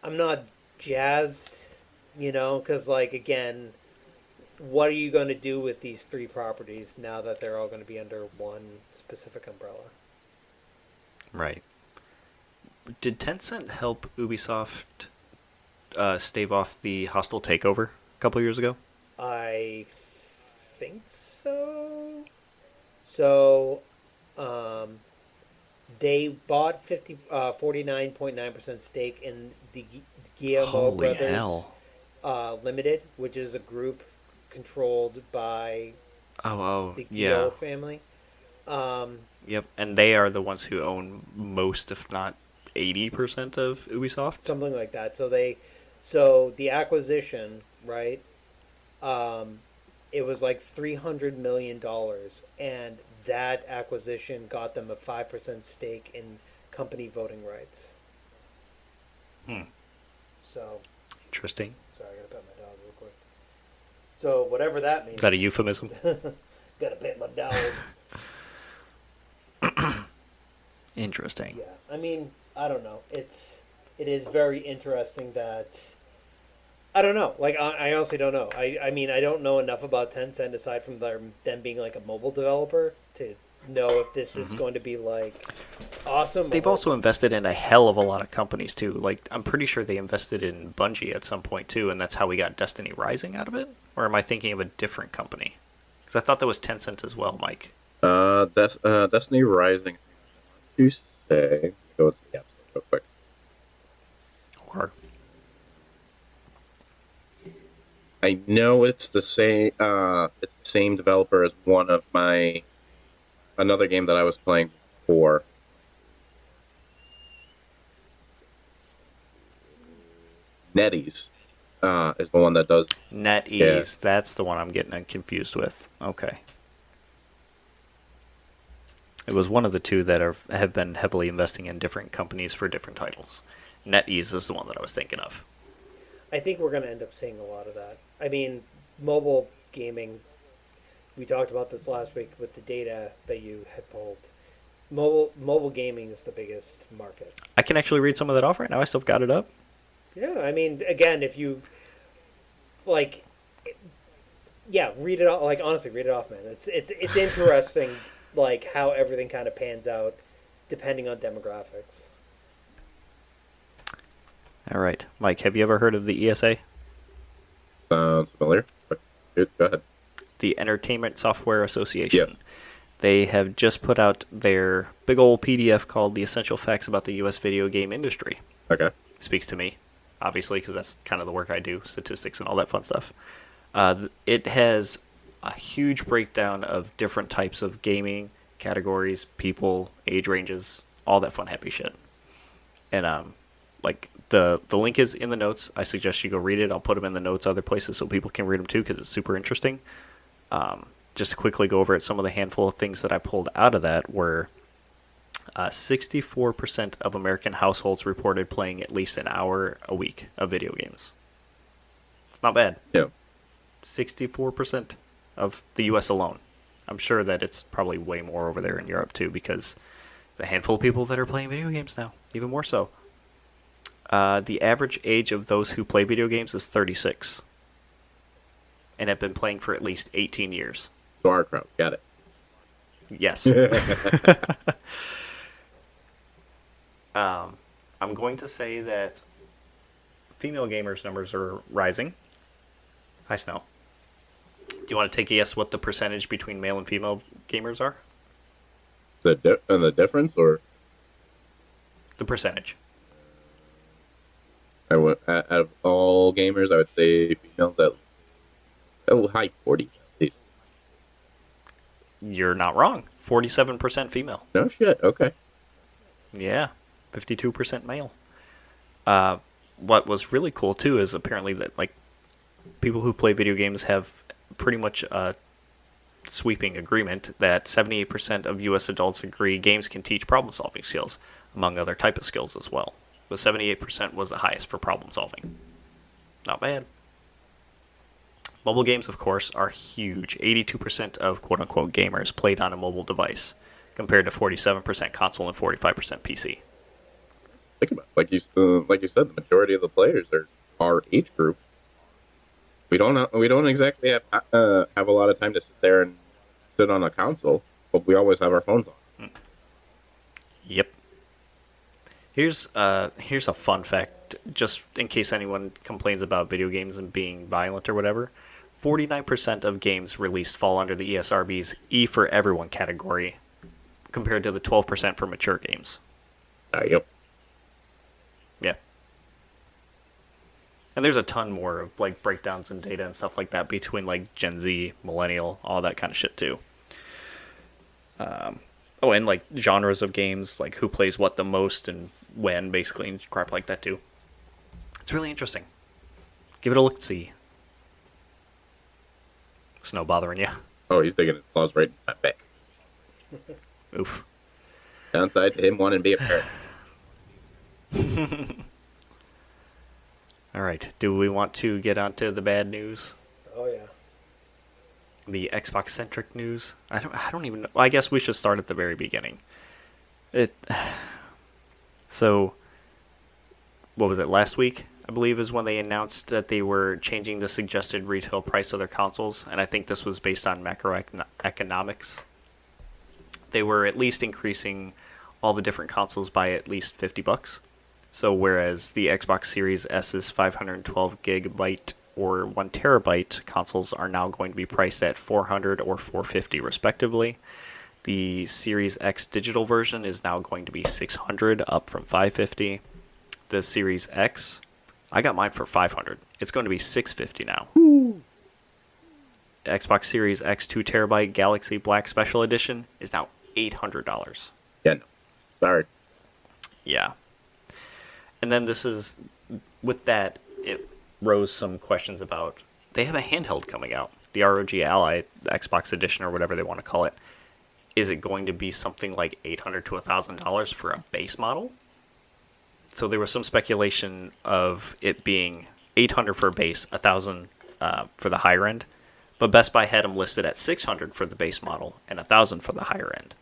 Speaker 2: not jazzed, because like again, what are you going to do with these three properties now that they're all going to be under one specific umbrella?
Speaker 1: Right. Did Tencent help Ubisoft stave off the hostile takeover a couple years ago?
Speaker 2: I think so. So, they bought 49.9% stake in the Guillemot
Speaker 1: Holy
Speaker 2: Brothers
Speaker 1: hell.
Speaker 2: Limited, which is a group controlled by the
Speaker 1: yeah.
Speaker 2: Guillot family.
Speaker 1: Yep, and they are the ones who own most, if not 80% of Ubisoft.
Speaker 2: Something like that. So the acquisition, right? It was like $300 million, and that acquisition got them a 5% stake in company voting rights. So,
Speaker 1: Interesting.
Speaker 2: sorry, I gotta pet my dog real quick. So whatever that means.
Speaker 1: Is that a euphemism?
Speaker 2: Gotta pet my dog.
Speaker 1: Interesting.
Speaker 2: Yeah, I mean, I don't know. It is very interesting that I don't know. Like I honestly don't know. I mean I don't know enough about Tencent aside from them being like a mobile developer to know if this is going to be like awesome.
Speaker 1: They've
Speaker 2: or,
Speaker 1: also invested in a hell of a lot of companies too. Like I'm pretty sure they invested in Bungie at some point too, and that's how we got Destiny Rising out of it. Or am I thinking of a different company? Because I thought that was Tencent as well, Mike.
Speaker 3: Destiny Rising. You say? Go to the app store real quick.
Speaker 1: Or
Speaker 3: I know it's the same. It's the same developer as one of my another game that I was playing before. NetEase is the one that does.
Speaker 1: NetEase.
Speaker 3: Yeah.
Speaker 1: That's the one I'm getting confused with. Okay. It was one of the two that have been heavily investing in different companies for different titles. NetEase is the one that I was thinking of.
Speaker 2: I think we're going to end up seeing a lot of that. I mean, mobile gaming. We talked about this last week with the data that you had pulled. Mobile gaming is the biggest market.
Speaker 1: I can actually read some of that off right now. I still got it up.
Speaker 2: Yeah, I mean, again, if you like, yeah, read it off. Like honestly, read it off, man. It's interesting, like how everything kind of pans out, depending on demographics.
Speaker 1: All right, Mike. Have you ever heard of the ESA?
Speaker 3: Sounds familiar. Good, go ahead.
Speaker 1: The Entertainment Software Association.
Speaker 3: Yes.
Speaker 1: They have just put out their big old PDF called "The Essential Facts About the U.S. Video Game Industry."
Speaker 3: Okay.
Speaker 1: Speaks to me, obviously, because that's kind of the work I do, statistics and all that fun stuff. It has a huge breakdown of different types of gaming categories, people, age ranges, all that fun, happy shit. And like the link is in the notes. I suggest you go read it. I'll put them in the notes other places so people can read them too because it's super interesting. Just to quickly go over it, some of the handful of things that I pulled out of that were 64% of American households reported playing at least an hour a week of video games. It's not bad.
Speaker 3: Yeah.
Speaker 1: 64% of the U.S. alone. I'm sure that it's probably way more over there in Europe too because the handful of people that are playing video games now, even more so. The average age of those who play video games is 36 and have been playing for at least 18 years.
Speaker 3: So our crowd, got it.
Speaker 1: Yes. I'm going to say that female gamers' numbers are rising. Hi, Snow. Do you want to take a guess what the percentage between male and female gamers are?
Speaker 3: The difference, or
Speaker 1: The percentage.
Speaker 3: out of all gamers, I would say females at high 40s at least.
Speaker 1: You're not wrong. 47% female.
Speaker 3: No shit. Okay.
Speaker 1: Yeah. 52% male. What was really cool, too, is apparently that, like, people who play video games have pretty much a sweeping agreement that 78% of U.S. adults agree games can teach problem-solving skills, among other type of skills as well. But 78% was the highest for problem-solving. Not bad. Mobile games, of course, are huge. 82% of quote-unquote gamers played on a mobile device, compared to 47% console and 45% PC.
Speaker 3: Think about it. Like you said, the majority of the players are our age group. We don't exactly have a lot of time to sit there and sit on a console, but we always have our phones on.
Speaker 1: Yep. Here's a fun fact, just in case anyone complains about video games and being violent or whatever. 49% of games released fall under the ESRB's E for Everyone category, compared to the 12% for mature games.
Speaker 3: Yep.
Speaker 1: Yeah. And there's a ton more of like breakdowns and data and stuff like that between like Gen Z, Millennial, all that kind of shit too. And like genres of games, like who plays what the most and when, basically, and crap like that too. It's really interesting. Give it a look-see. Snow bothering you?
Speaker 3: Oh, he's digging his claws right in my back.
Speaker 1: Oof.
Speaker 3: Downside to him wanting to be a parent.
Speaker 1: All right. Do we want to get onto the bad news?
Speaker 2: Oh yeah.
Speaker 1: The Xbox-centric news? I don't even know. Well, I guess we should start at the very beginning. So, what was it, last week? I believe, is when they announced that they were changing the suggested retail price of their consoles, and I think this was based on macroeconomics. They were at least increasing all the different consoles by at least $50. So whereas the Xbox Series S's 512 gigabyte or 1 terabyte consoles are now going to be priced at $400 or $450 respectively, the Series X digital version is now going to be $600, up from $550. The Series X, I got mine for $500. It's going to be $650 now. Xbox Series X 2 terabyte Galaxy Black Special Edition is now $800.
Speaker 3: Yeah, no. Sorry.
Speaker 1: Yeah. And then this is, with that, it rose some questions about, they have a handheld coming out, the ROG Ally, the Xbox Edition, or whatever they want to call it. Is it going to be something like $800 to $1,000 for a base model? So there was some speculation of it being $800 for a base, $1,000 for the higher end. But Best Buy had them listed at $600 for the base model and $1,000 for the higher end.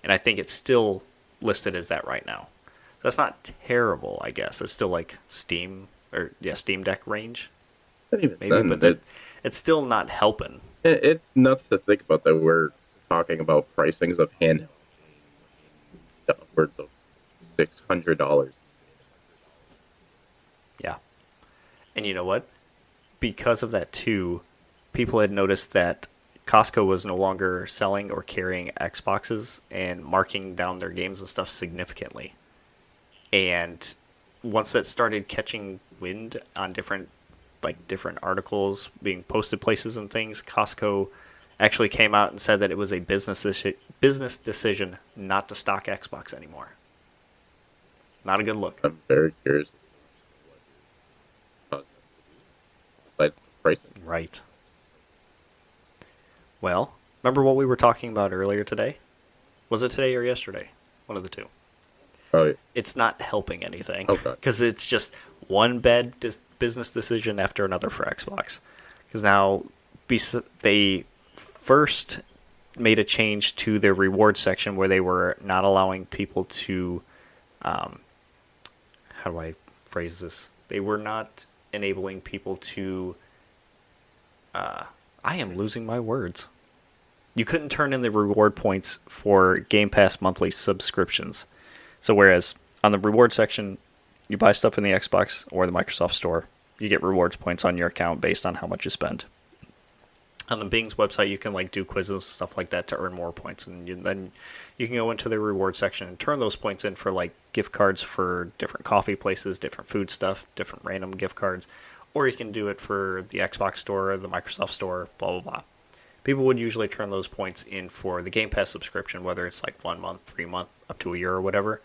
Speaker 1: And I think it's still listed as that right now. So that's not terrible, I guess. It's still like Steam Deck range.
Speaker 3: But even
Speaker 1: Maybe,
Speaker 3: then,
Speaker 1: but it's still not helping.
Speaker 3: it's nuts to think about that we're talking about pricings of handheld upwards of $600.
Speaker 1: Yeah. And you know what? Because of that too, people had noticed that Costco was no longer selling or carrying Xboxes and marking down their games and stuff significantly. And once that started catching wind on different articles being posted places and things, Costco actually came out and said that it was a business decision not to stock Xbox anymore. Not a good look.
Speaker 3: I'm very curious besides the pricing.
Speaker 1: Right. Well, remember what we were talking about earlier today? Was it today or yesterday? One of the two.
Speaker 3: Oh, yeah.
Speaker 1: It's not helping anything.
Speaker 3: Okay.
Speaker 1: Because it's just one bad business decision after another for Xbox. Because now they first made a change to their reward section where they were not allowing people to, how do I phrase this? They were not enabling people to, I am losing my words. You couldn't turn in the reward points for Game Pass monthly subscriptions. So whereas on the reward section, you buy stuff in the Xbox or the Microsoft Store, you get rewards points on your account based on how much you spend. On the Bing's website, you can do quizzes and stuff like that to earn more points, and then you can go into the reward section and turn those points in for gift cards for different coffee places, different food stuff, different random gift cards, or you can do it for the Xbox Store, the Microsoft Store, blah blah blah. People would usually turn those points in for the Game Pass subscription, whether it's 1 month, 3 month, up to a year or whatever.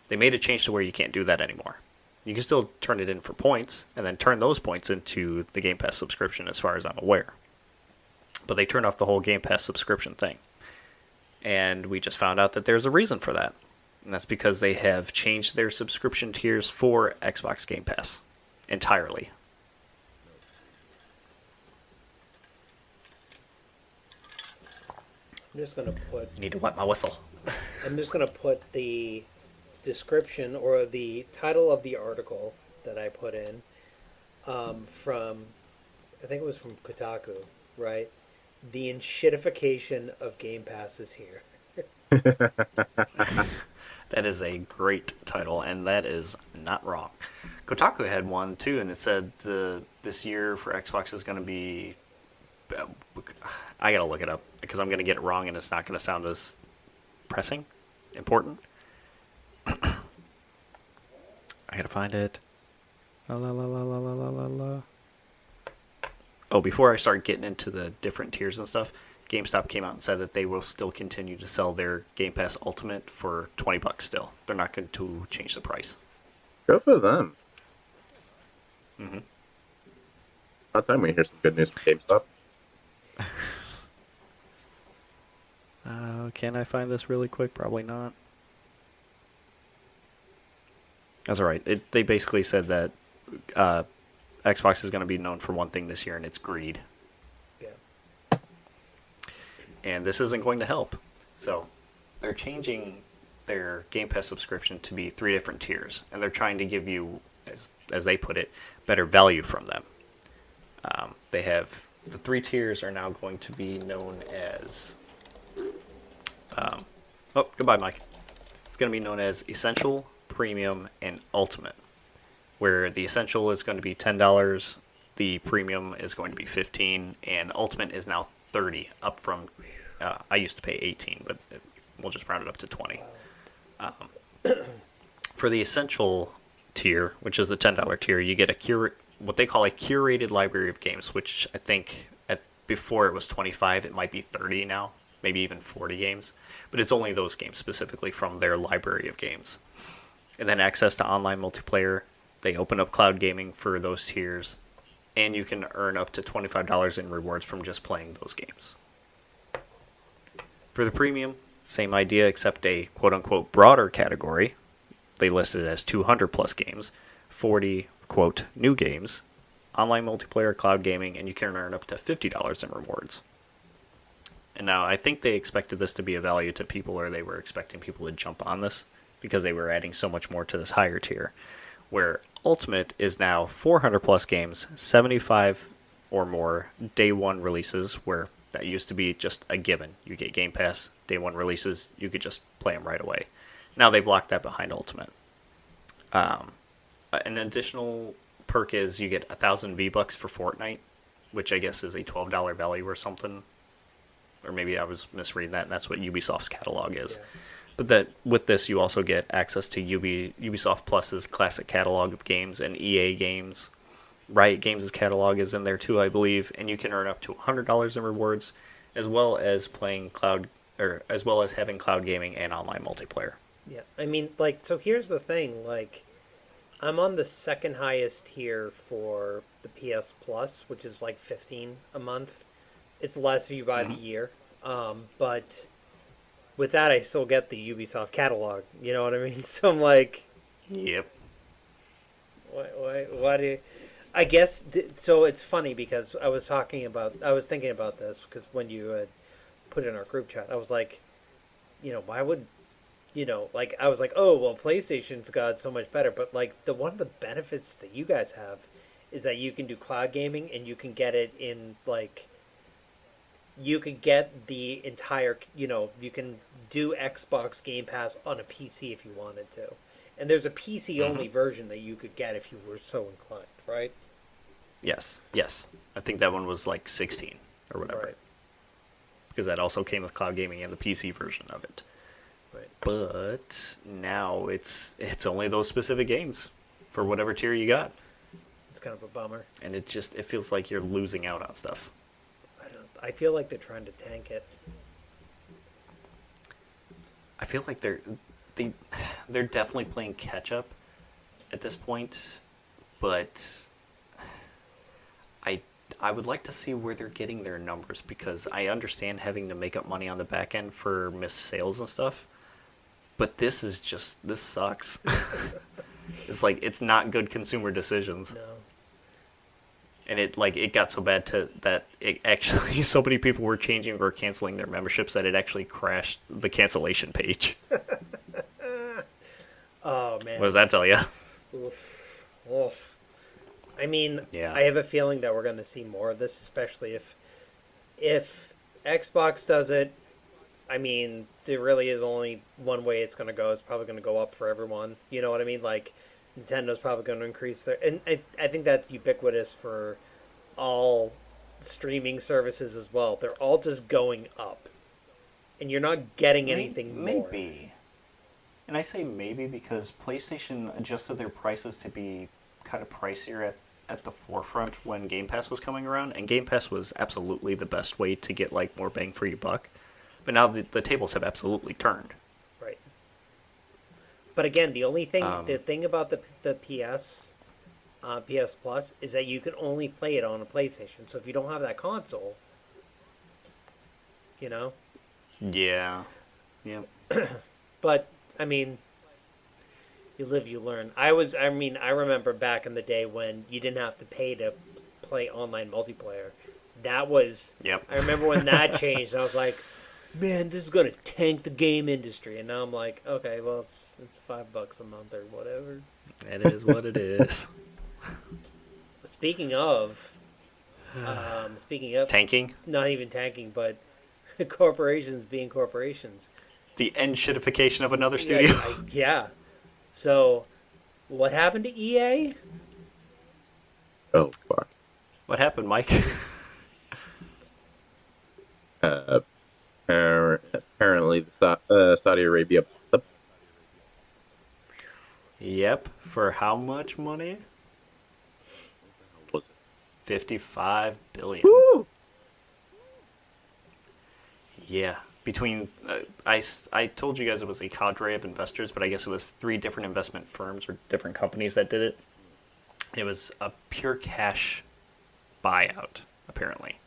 Speaker 1: They made a change to where you can't do that anymore. You can still turn it in for points, and then turn those points into the Game Pass subscription as far as I'm aware. But they turned off the whole Game Pass subscription thing. And we just found out that there's a reason for that. And that's because they have changed their subscription tiers for Xbox Game Pass entirely.
Speaker 2: I'm just gonna put.
Speaker 1: Need to wet my whistle.
Speaker 2: I'm just gonna put the description or the title of the article that I put in from, I think it was from Kotaku, right? The enshittification of Game Pass is here.
Speaker 1: That is a great title, and that is not wrong. Kotaku had one too, and it said this year for Xbox is going to be. I gotta look it up because I'm gonna get it wrong, and it's not gonna sound as pressing, important. I gotta find it. La la la la la la la la la. Oh, before I start getting into the different tiers and stuff, GameStop came out and said that they will still continue to sell their Game Pass Ultimate for $20 still. They're not going to change the price.
Speaker 3: Good for them.
Speaker 1: Mm-hmm.
Speaker 3: About time we hear some good news from GameStop.
Speaker 1: Can I find this really quick? Probably not. That's all right. They basically said that Xbox is going to be known for one thing this year, and it's greed.
Speaker 2: Yeah.
Speaker 1: And this isn't going to help. So they're changing their Game Pass subscription to be 3 different tiers, and they're trying to give you as they put it, better value from them. They have the 3 tiers are now going to be known as. Oh, goodbye, Mike. It's going to be known as Essential, Premium, and Ultimate, where the Essential is going to be $10, the Premium is going to be $15, and Ultimate is now $30, up from I used to pay $18, but we'll just round it up to $20. For the Essential tier, which is the $10 tier, you get what they call a curated library of games, which I think before it was 25, it might be 30 now, maybe even 40 games, but it's only those games specifically from their library of games. And then access to online multiplayer. They open up cloud gaming for those tiers, and you can earn up to $25 in rewards from just playing those games. For the premium, same idea, except a quote-unquote broader category. They listed it as 200 plus games, 40 quote new games, online multiplayer, cloud gaming, and you can earn up to $50 in rewards. And now I think they expected this to be a value to people, or they were expecting people to jump on this because they were adding so much more to this higher tier, where Ultimate is now 400 plus games, 75 or more day one releases, where that used to be just a given. You get Game Pass, day one releases, you could just play them right away. Now they've locked that behind Ultimate. An additional perk is you get 1,000 V-Bucks for Fortnite, which I guess is a $12 value or something. Or maybe I was misreading that, and that's what Ubisoft's catalog is. Yeah. But that with this, you also get access to Ubisoft Plus's classic catalog of games and EA games. Riot Games' catalog is in there too, I believe, and you can earn up to $100 in rewards, as well as having cloud gaming and online multiplayer.
Speaker 2: Yeah, I mean, so here's the thing, I'm on the second highest tier for the PS Plus, which is $15 a month. It's less if you buy the year, but with that, I still get the Ubisoft catalog. You know what I mean? So I'm like,
Speaker 1: yep.
Speaker 2: Why do you? I guess so. It's funny because I was thinking about this because when you had put it in our group chat, I was like, why would, I was like, oh well, PlayStation's got so much better, but one of the benefits that you guys have is that you can do cloud gaming and you can get it in you could get the entire, you can do Xbox Game Pass on a PC if you wanted to. And there's a PC-only version that you could get if you were so inclined, right?
Speaker 1: Yes. I think that one was 16 or whatever.
Speaker 2: Right.
Speaker 1: Because that also came with cloud gaming and the PC version of it.
Speaker 2: Right.
Speaker 1: But now it's only those specific games for whatever tier you got.
Speaker 2: It's kind of a bummer.
Speaker 1: And it feels like you're losing out on stuff.
Speaker 2: I feel like they're trying to tank it.
Speaker 1: I feel like they're definitely playing catch up at this point, but I would like to see where they're getting their numbers, because I understand having to make up money on the back end for missed sales and stuff, but this sucks. It's not good consumer decisions.
Speaker 2: No.
Speaker 1: And it got so bad that it actually so many people were changing or canceling their memberships that it actually crashed the cancellation page.
Speaker 2: Oh man!
Speaker 1: What does that tell you?
Speaker 2: Oof. I mean,
Speaker 1: yeah.
Speaker 2: I have a feeling that we're going to see more of this, especially if Xbox does it. I mean, there really is only one way it's going to go. It's probably going to go up for everyone. You know what I mean? Nintendo's probably going to increase their... And I think that's ubiquitous for all streaming services as well. They're all just going up. And you're not getting anything more.
Speaker 1: Maybe. And I say maybe because PlayStation adjusted their prices to be kind of pricier at the forefront when Game Pass was coming around. And Game Pass was absolutely the best way to get more bang for your buck. But now the tables have absolutely turned.
Speaker 2: Right. But again, the thing about the PS Plus is that you can only play it on a PlayStation. So if you don't have that console,
Speaker 1: Yeah. Yep.
Speaker 2: But I mean, you live, you learn. I remember back in the day when you didn't have to pay to play online multiplayer. That was.
Speaker 1: Yep.
Speaker 2: I remember when that changed. I was like, man, this is gonna tank the game industry. And now I'm like, okay, well, it's $5 a month or whatever.
Speaker 1: It is what it is.
Speaker 2: Speaking of,
Speaker 1: Tanking?
Speaker 2: not even tanking, but corporations being corporations.
Speaker 1: The end-shitification of another
Speaker 2: Yeah,
Speaker 1: studio?
Speaker 2: yeah. So, what happened to EA?
Speaker 3: Oh fuck.
Speaker 1: What happened, Mike?
Speaker 3: Uh, apparently, the Saudi Arabia.
Speaker 1: Yep. For how much money?
Speaker 3: Was it?
Speaker 1: 55 billion.
Speaker 3: Woo!
Speaker 1: Yeah. Between I told you guys it was a cadre of investors, but I guess it was 3 different investment firms or different companies that did it. It was a pure cash buyout, apparently.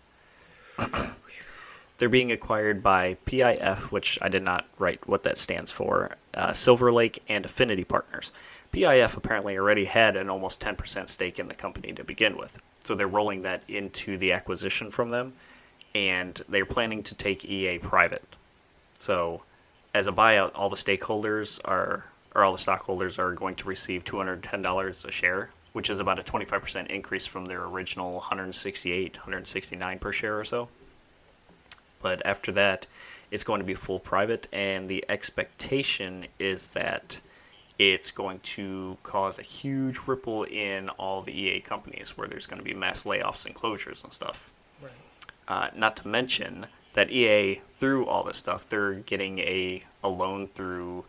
Speaker 1: They're being acquired by PIF, which I did not write what that stands for, Silver Lake, and Affinity Partners. PIF apparently already had an almost 10% stake in the company to begin with, so they're rolling that into the acquisition from them, and they're planning to take EA private. So, as a buyout, all the stakeholders or all the stockholders are going to receive $210 a share, which is about a 25% increase from their original 168, 169 per share or so. But after that, it's going to be full private, and the expectation is that it's going to cause a huge ripple in all the EA companies where there's going to be mass layoffs and closures and stuff.
Speaker 2: Right.
Speaker 1: Not to mention that EA, through all this stuff, they're getting a loan through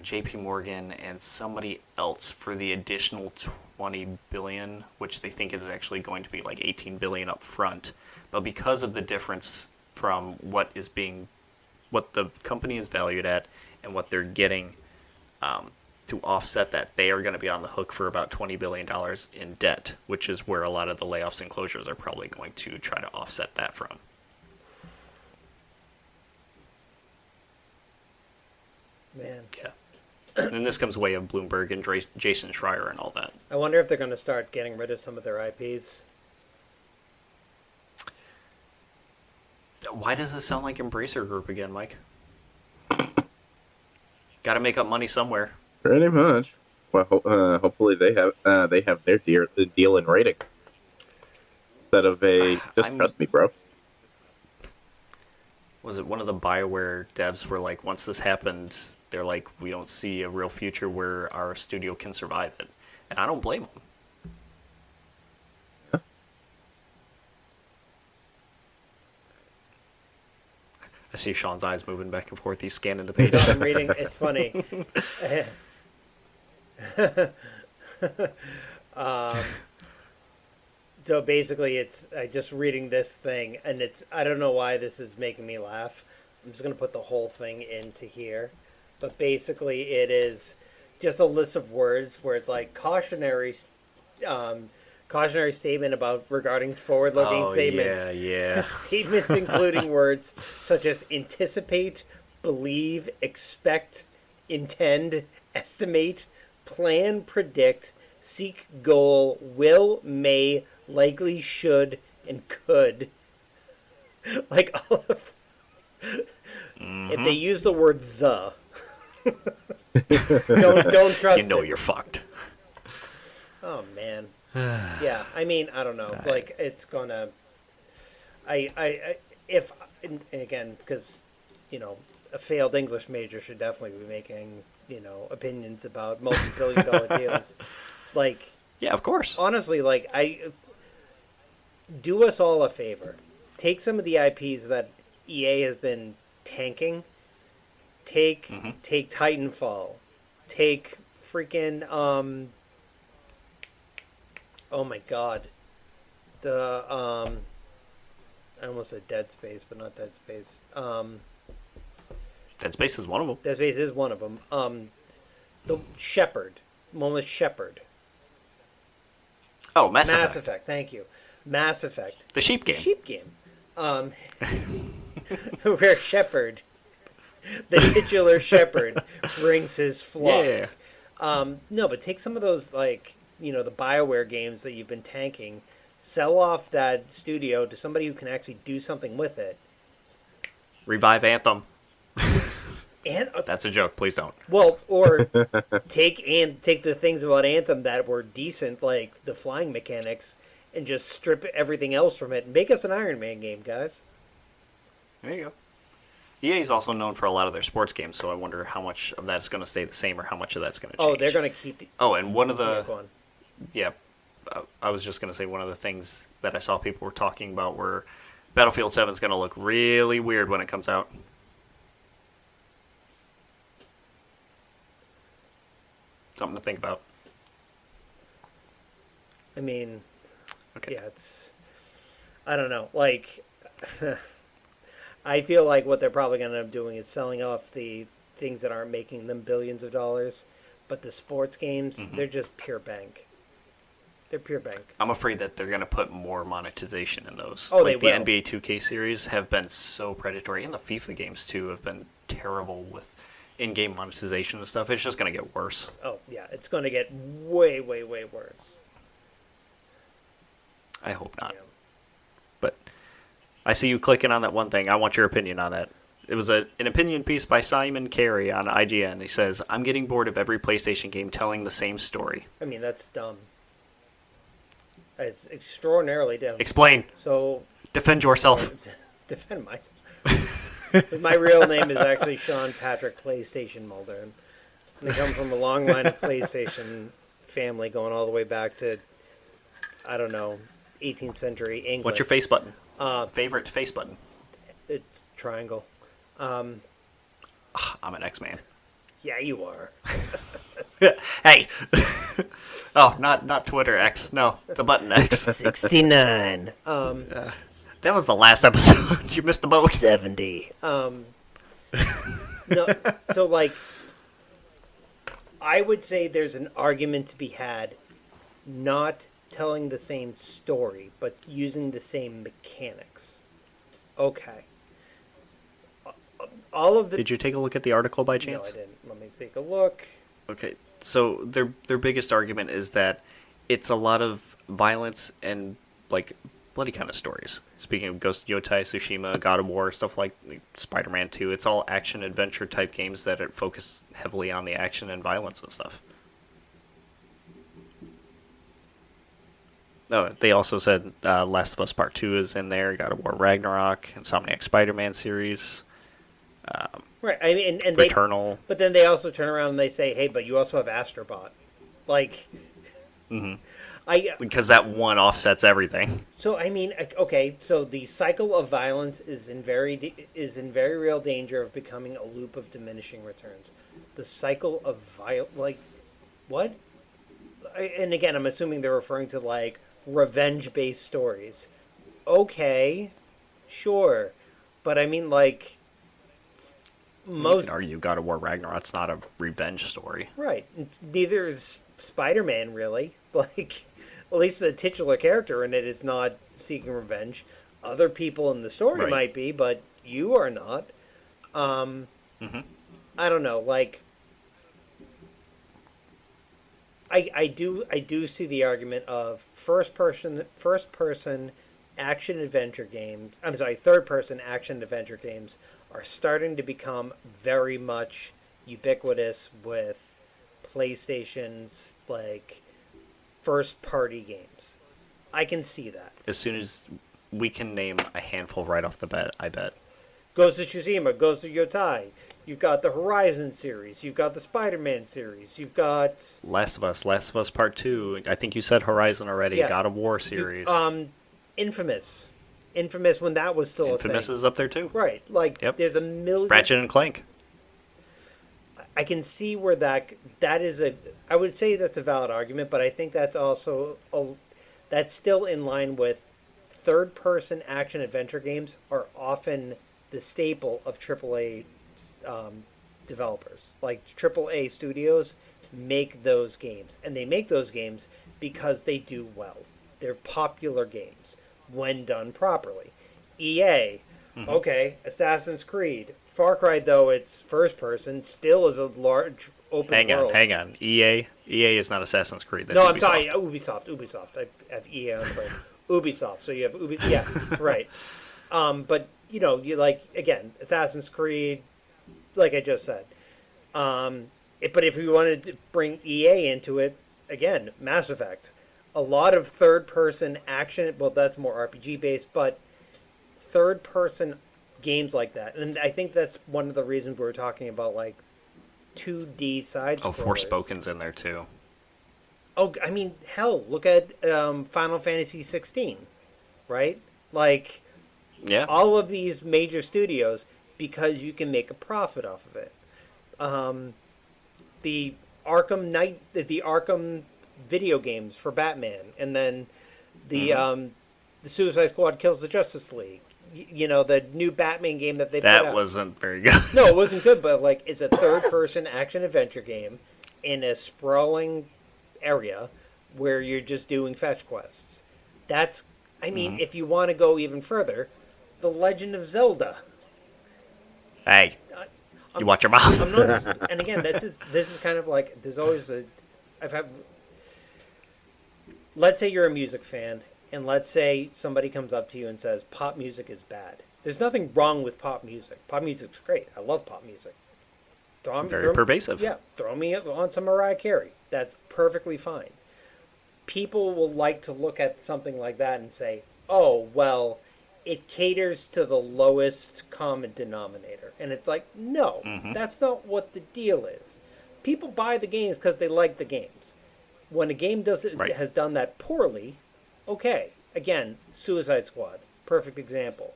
Speaker 1: JP Morgan and somebody else for the additional 20 billion, which they think is actually going to be like 18 billion up front. But because of the difference from what the company is valued at and what they're getting to offset that, they are going to be on the hook for about $20 billion in debt, which is where a lot of the layoffs and closures are probably going to try to offset that from.
Speaker 2: Man.
Speaker 1: Yeah. And this comes way of Bloomberg and Jason Schreier and all that.
Speaker 2: I wonder if they're going to start getting rid of some of their IPs.
Speaker 1: Why does this sound like Embracer Group again, Mike? Got to make up money somewhere.
Speaker 3: Pretty much. Well, hopefully they have their deal in writing instead of just trust me, bro.
Speaker 1: Was it one of the BioWare devs where, like, once this happened, they're like, we don't see a real future where our studio can survive it. And I don't blame them. I see Sean's eyes moving back and forth. He's scanning the
Speaker 2: No,
Speaker 1: pages.
Speaker 2: I'm reading. It's funny. So basically, it's just reading this thing, and I don't know why this is making me laugh. I'm just gonna put the whole thing into here, but basically, it is just a list of words where it's like cautionary statement about regarding forward-looking statements.
Speaker 1: Yeah.
Speaker 2: Statements including words such as anticipate, believe, expect, intend, estimate, plan, predict, seek, goal, will, may, likely, should, and could. Like all of. If they use the word "the," don't trust.
Speaker 1: You know
Speaker 2: it.
Speaker 1: you're fucked.
Speaker 2: Oh man. Yeah, I mean, I don't know. Like, it's gonna. If and again, because a failed English major should definitely be making opinions about multi-billion-dollar deals. Like,
Speaker 1: Yeah, of course.
Speaker 2: honestly, like do us all a favor. Take some of the IPs that EA has been tanking. Take Titanfall. Take freaking oh my god. The I almost said Dead Space, but not Dead Space.
Speaker 1: Dead Space is one of them.
Speaker 2: Dead Space is one of them. The Shepherd. One with Shepherd.
Speaker 1: Oh, Mass
Speaker 2: Mass
Speaker 1: Effect.
Speaker 2: Effect. Thank you. Mass Effect.
Speaker 1: The sheep game.
Speaker 2: Sheep game. Where Shepherd, the titular shepherd, brings his flock.
Speaker 1: Yeah.
Speaker 2: No, but take some of those, like, the BioWare games that you've been tanking, sell off that studio to somebody who can actually do something with it.
Speaker 1: Revive Anthem.
Speaker 2: And
Speaker 1: That's a joke. Please don't.
Speaker 2: well, or take the things about Anthem that were decent, like the flying mechanics, and just strip everything else from it and make us an Iron Man game, guys.
Speaker 1: There you go. EA is also known for a lot of their sports games, so I wonder how much of that's going to stay the same or how much of that's going to change.
Speaker 2: Oh, they're going to keep.
Speaker 1: Oh, and one of
Speaker 2: Yeah,
Speaker 1: the
Speaker 2: go on.
Speaker 1: yeah, I was just going to say one of the things that I saw people were talking about were Battlefield 7 is going to look really weird when it comes out. Something to think about.
Speaker 2: I mean,
Speaker 1: Okay.
Speaker 2: yeah, it's. I don't know. Like, I feel like what they're probably going to end up doing is selling off the things that aren't making them billions of dollars, but the sports games, they're just pure bank. They're pure bank.
Speaker 1: I'm afraid that they're going to put more monetization in those.
Speaker 2: Oh,
Speaker 1: like
Speaker 2: they
Speaker 1: the
Speaker 2: will.
Speaker 1: NBA 2K series have been so predatory, and the FIFA games too have been terrible with in-game monetization and stuff. It's just going to get worse.
Speaker 2: Oh, yeah, it's going to get way, way, way worse.
Speaker 1: I hope not.
Speaker 2: Yeah.
Speaker 1: But I see you clicking on that one thing. I want your opinion on that. It was an opinion piece by Simon Carey on IGN. He says, I'm getting bored of every PlayStation game telling the same story.
Speaker 2: I mean, that's dumb. It's extraordinarily dumb.
Speaker 1: Explain.
Speaker 2: So,
Speaker 1: Defend yourself.
Speaker 2: defend myself. My real name is actually Sean Patrick PlayStation Muldoon. And I come from a long line of PlayStation family going all the way back to, I don't know, 18th century England.
Speaker 1: What's your face button?
Speaker 2: Favorite
Speaker 1: face button?
Speaker 2: It's triangle.
Speaker 1: I'm an X-Man.
Speaker 2: Yeah, you are.
Speaker 1: Hey. Oh, not Twitter X. No, the button X.
Speaker 2: 69.
Speaker 1: That was the last episode. You missed the boat.
Speaker 2: 70. No, so like, I would say there's an argument to be had, not telling the same story, but using the same mechanics. Okay. All of the.
Speaker 1: Did you take a look at the article by
Speaker 2: No,
Speaker 1: chance?
Speaker 2: I didn't. Let me take a look.
Speaker 1: Okay, so their biggest argument is that it's a lot of violence and like bloody kind of stories. Speaking of Ghost Yotei, Tsushima, God of War, stuff like Spider-Man 2, it's all action adventure type games that focus heavily on the action and violence and stuff. Oh, they also said Last of Us Part 2 is in there, God of War Ragnarok, Insomniac Spider-Man series,
Speaker 2: Right. I mean, and they.
Speaker 1: Returnal.
Speaker 2: But then they also turn around and they say, "Hey, but you also have Astrobot." Like.
Speaker 1: Mm-hmm.
Speaker 2: I.
Speaker 1: Because that one offsets everything.
Speaker 2: So I mean, okay. So the cycle of violence is in very real danger of becoming a loop of diminishing returns. The cycle of like, what? And again, I'm assuming they're referring to like revenge-based stories. Okay, sure, but I mean like
Speaker 1: You can argue God of War Ragnarok's not a revenge story.
Speaker 2: right. Neither is Spider-Man really. Like, at least the titular character in it is not seeking revenge. Other people in the story
Speaker 1: Right.
Speaker 2: might be, but you are not.
Speaker 1: Mm-hmm.
Speaker 2: I don't know. Like, I do see the argument of first person action adventure games. I'm sorry, third person action adventure games are starting to become very much ubiquitous with PlayStation's like first party games. I can see that.
Speaker 1: As soon as we can name a handful right off the bat, I bet.
Speaker 2: Ghost of Tsushima, Ghost of Yotei. You've got the Horizon series. You've got the Spider-Man series. You've got
Speaker 1: Last of Us Part 2. I think you said Horizon already.
Speaker 2: Yeah.
Speaker 1: God of War series.
Speaker 2: Infamous when that was still
Speaker 1: Infamous
Speaker 2: a thing.
Speaker 1: is up there too.
Speaker 2: Right. Like
Speaker 1: Yep.
Speaker 2: there's a million.
Speaker 1: Ratchet and Clank.
Speaker 2: I can see where that is a. I would say that's a valid argument, but I think that's also that's still in line with third-person action adventure games are often the staple of AAA developers. Like AAA studios make those games, and they make those games because they do well. They're popular games when done properly. EA, okay, Assassin's Creed. Far Cry, though it's first person, still is a large open world.
Speaker 1: Hang on. EA is not Assassin's Creed. That's
Speaker 2: No, I'm
Speaker 1: Ubisoft.
Speaker 2: sorry, Ubisoft. I have EA on the brain. Ubisoft. So you have Ubisoft. Yeah, right. But you know, you like again, Assassin's Creed, like I just said. But if we wanted to bring EA into it, again, Mass Effect. A lot of third-person action. Well, that's more RPG based, but third-person games like that, and I think that's one of the reasons we were talking about like 2D side
Speaker 1: Oh,
Speaker 2: scrollers.
Speaker 1: Forspoken's in there too.
Speaker 2: Oh, I mean, hell, look at Final Fantasy 16, right? Like
Speaker 1: Yeah.
Speaker 2: all of these major studios, because you can make a profit off of it. The the Arkham video games for Batman, and then the Suicide Squad kills the Justice League. You know, the new Batman game that they put
Speaker 1: That
Speaker 2: out.
Speaker 1: wasn't very good.
Speaker 2: No, it wasn't good, but like it's a third-person action-adventure game in a sprawling area where you're just doing fetch quests. That's, I mean, if you want to go even further, The Legend of Zelda.
Speaker 1: Hey, you watch your mouth.
Speaker 2: I'm not, and again, this is kind of like there's always I've had. Let's say you're a music fan, and let's say somebody comes up to you and says pop music is bad. There's nothing wrong with pop music. Pop music's great. I love pop music.
Speaker 1: Very pervasive.
Speaker 2: Yeah, throw me on some Mariah Carey. That's perfectly fine. People will like to look at something like that and say, "Oh, well, it caters to the lowest common denominator." And it's like, no, that's not what the deal is. People buy the games because they like the games. When a game has done that poorly, okay. Again, Suicide Squad, perfect example.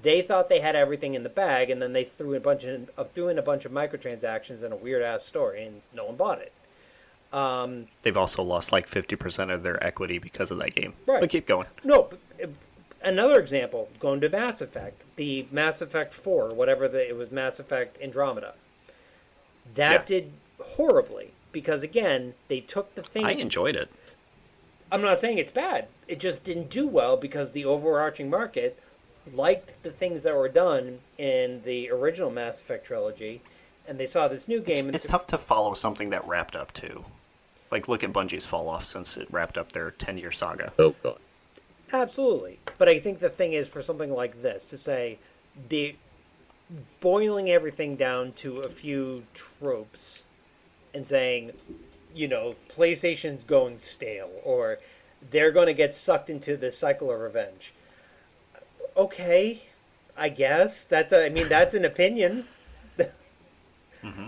Speaker 2: They thought they had everything in the bag, and then they threw in a bunch of microtransactions and a weird ass story, and no one bought it.
Speaker 1: They've also lost like 50% of their equity because of that game.
Speaker 2: Right.
Speaker 1: But keep going.
Speaker 2: No, but another example, going to Mass Effect, the Mass Effect 4, whatever it was, Mass Effect Andromeda. That did horribly because, again, they took the thing.
Speaker 1: I enjoyed it.
Speaker 2: I'm not saying it's bad. It just didn't do well because the overarching market liked the things that were done in the original Mass Effect trilogy, and they saw this new game.
Speaker 1: It's tough to follow something that wrapped up too. Like, look at Bungie's fall off since it wrapped up their 10-year saga.
Speaker 3: Oh, God.
Speaker 2: Absolutely. But I think the thing is, for something like this, to say the boiling everything down to a few tropes and saying, you know, PlayStation's going stale, or they're going to get sucked into the cycle of revenge. Okay, I guess. That's an opinion.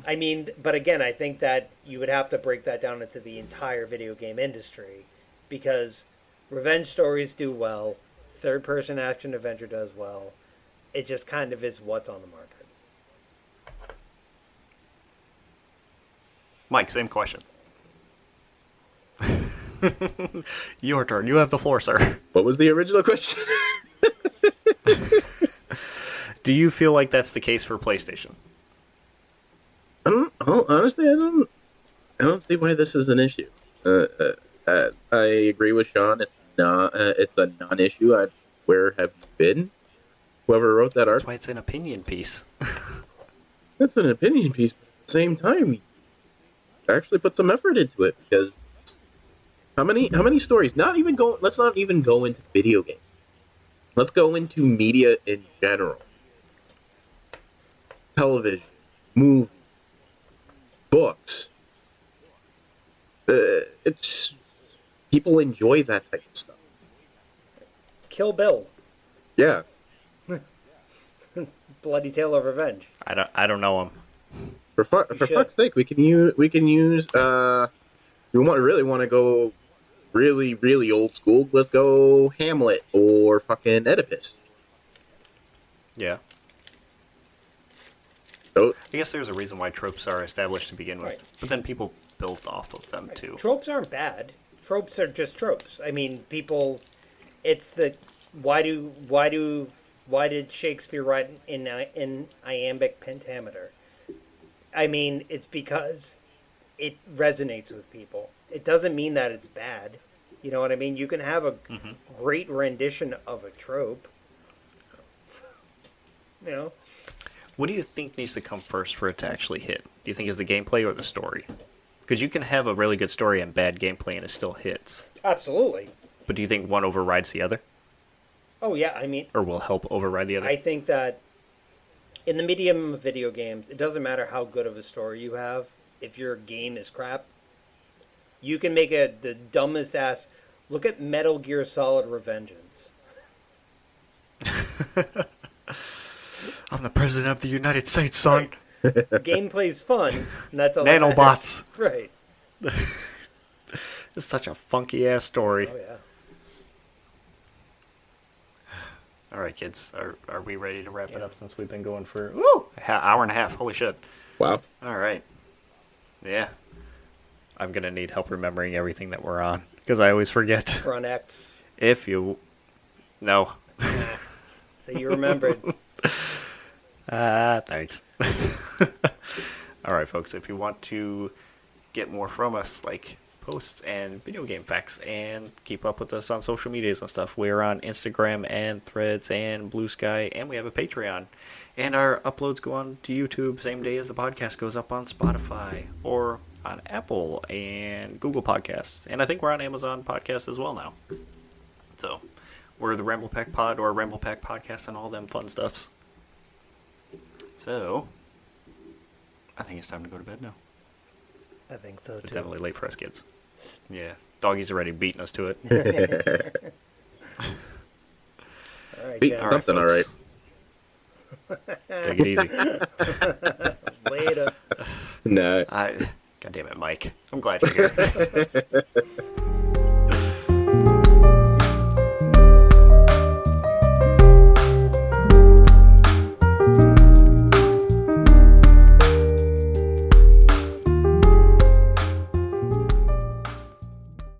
Speaker 2: I mean, but again, I think that you would have to break that down into the entire video game industry, because revenge stories do well, third-person action adventure does well. It just kind of is what's on the market.
Speaker 1: Mike, same question. Your turn. You have the floor, sir.
Speaker 3: What was the original question?
Speaker 1: Do you feel like that's the case for PlayStation?
Speaker 3: Honestly, I don't see why this is an issue. I agree with Sean. It's not. It's a non-issue. Where have you been? Whoever wrote that
Speaker 1: That's why it's an opinion piece.
Speaker 3: That's an opinion piece. But at the same time, actually put some effort into it, because how many stories? Let's not even go into video games. Let's go into media in general. Television, movies, books. It's people enjoy that type of stuff.
Speaker 2: Kill Bill.
Speaker 3: Yeah.
Speaker 2: Bloody Tale of Revenge.
Speaker 1: I don't know him.
Speaker 3: For fuck's sake, we can use. We really want to go really, really old school. Let's go Hamlet or fucking Oedipus.
Speaker 1: Yeah.
Speaker 3: So,
Speaker 1: I guess there's a reason why tropes are established to begin with,
Speaker 2: Right.
Speaker 1: but then people build off of them too.
Speaker 2: Tropes aren't bad. Tropes are just tropes. I mean, people. It's the why did Shakespeare write in iambic pentameter? I mean, it's because it resonates with people. It doesn't mean that it's bad. You know what I mean? You can have a great rendition of a trope. You know?
Speaker 1: What do you think needs to come first for it to actually hit? Do you think it's the gameplay or the story? Because you can have a really good story and bad gameplay and it still hits.
Speaker 2: Absolutely.
Speaker 1: But do you think one overrides the other?
Speaker 2: Oh, yeah. I mean,
Speaker 1: Or will help override the other?
Speaker 2: I think that in the medium of video games, it doesn't matter how good of a story you have. If your game is crap, you can make the dumbest ass. Look at Metal Gear Solid Revengeance.
Speaker 1: I'm the president of the United States, son.
Speaker 2: Right. The gameplay's fun, and that's all.
Speaker 1: Nanobots.
Speaker 2: Right.
Speaker 1: It's such a funky ass story.
Speaker 2: Oh yeah.
Speaker 1: All right, kids, are we ready to wrap it
Speaker 2: Yeah.
Speaker 1: up since we've been going for hour and a half? Holy shit!
Speaker 3: Wow.
Speaker 1: All right, yeah. I'm gonna need help remembering everything that we're on because I always forget.
Speaker 2: We're on X.
Speaker 1: If you, no.
Speaker 2: So you remembered.
Speaker 1: Thanks. All right, folks. If you want to get more from us, like posts and video game facts, and keep up with us on social medias and stuff, we're on Instagram and Threads and Blue Sky, and we have a Patreon. And our uploads go on to YouTube same day as the podcast goes up on Spotify or on Apple and Google Podcasts. And I think we're on Amazon Podcasts as well now. So we're the Ramble Pack Pod or Ramble Pack Podcast and all them fun stuffs. So I think it's time to go to bed now.
Speaker 2: I think so
Speaker 1: It's
Speaker 2: too.
Speaker 1: definitely late for us kids. Yeah. Doggies are already beating us to it.
Speaker 2: All right,
Speaker 3: Beat
Speaker 2: gents.
Speaker 3: something, all right.
Speaker 1: Take it easy.
Speaker 2: Later.
Speaker 3: No.
Speaker 1: God damn it, Mike. I'm glad you're here.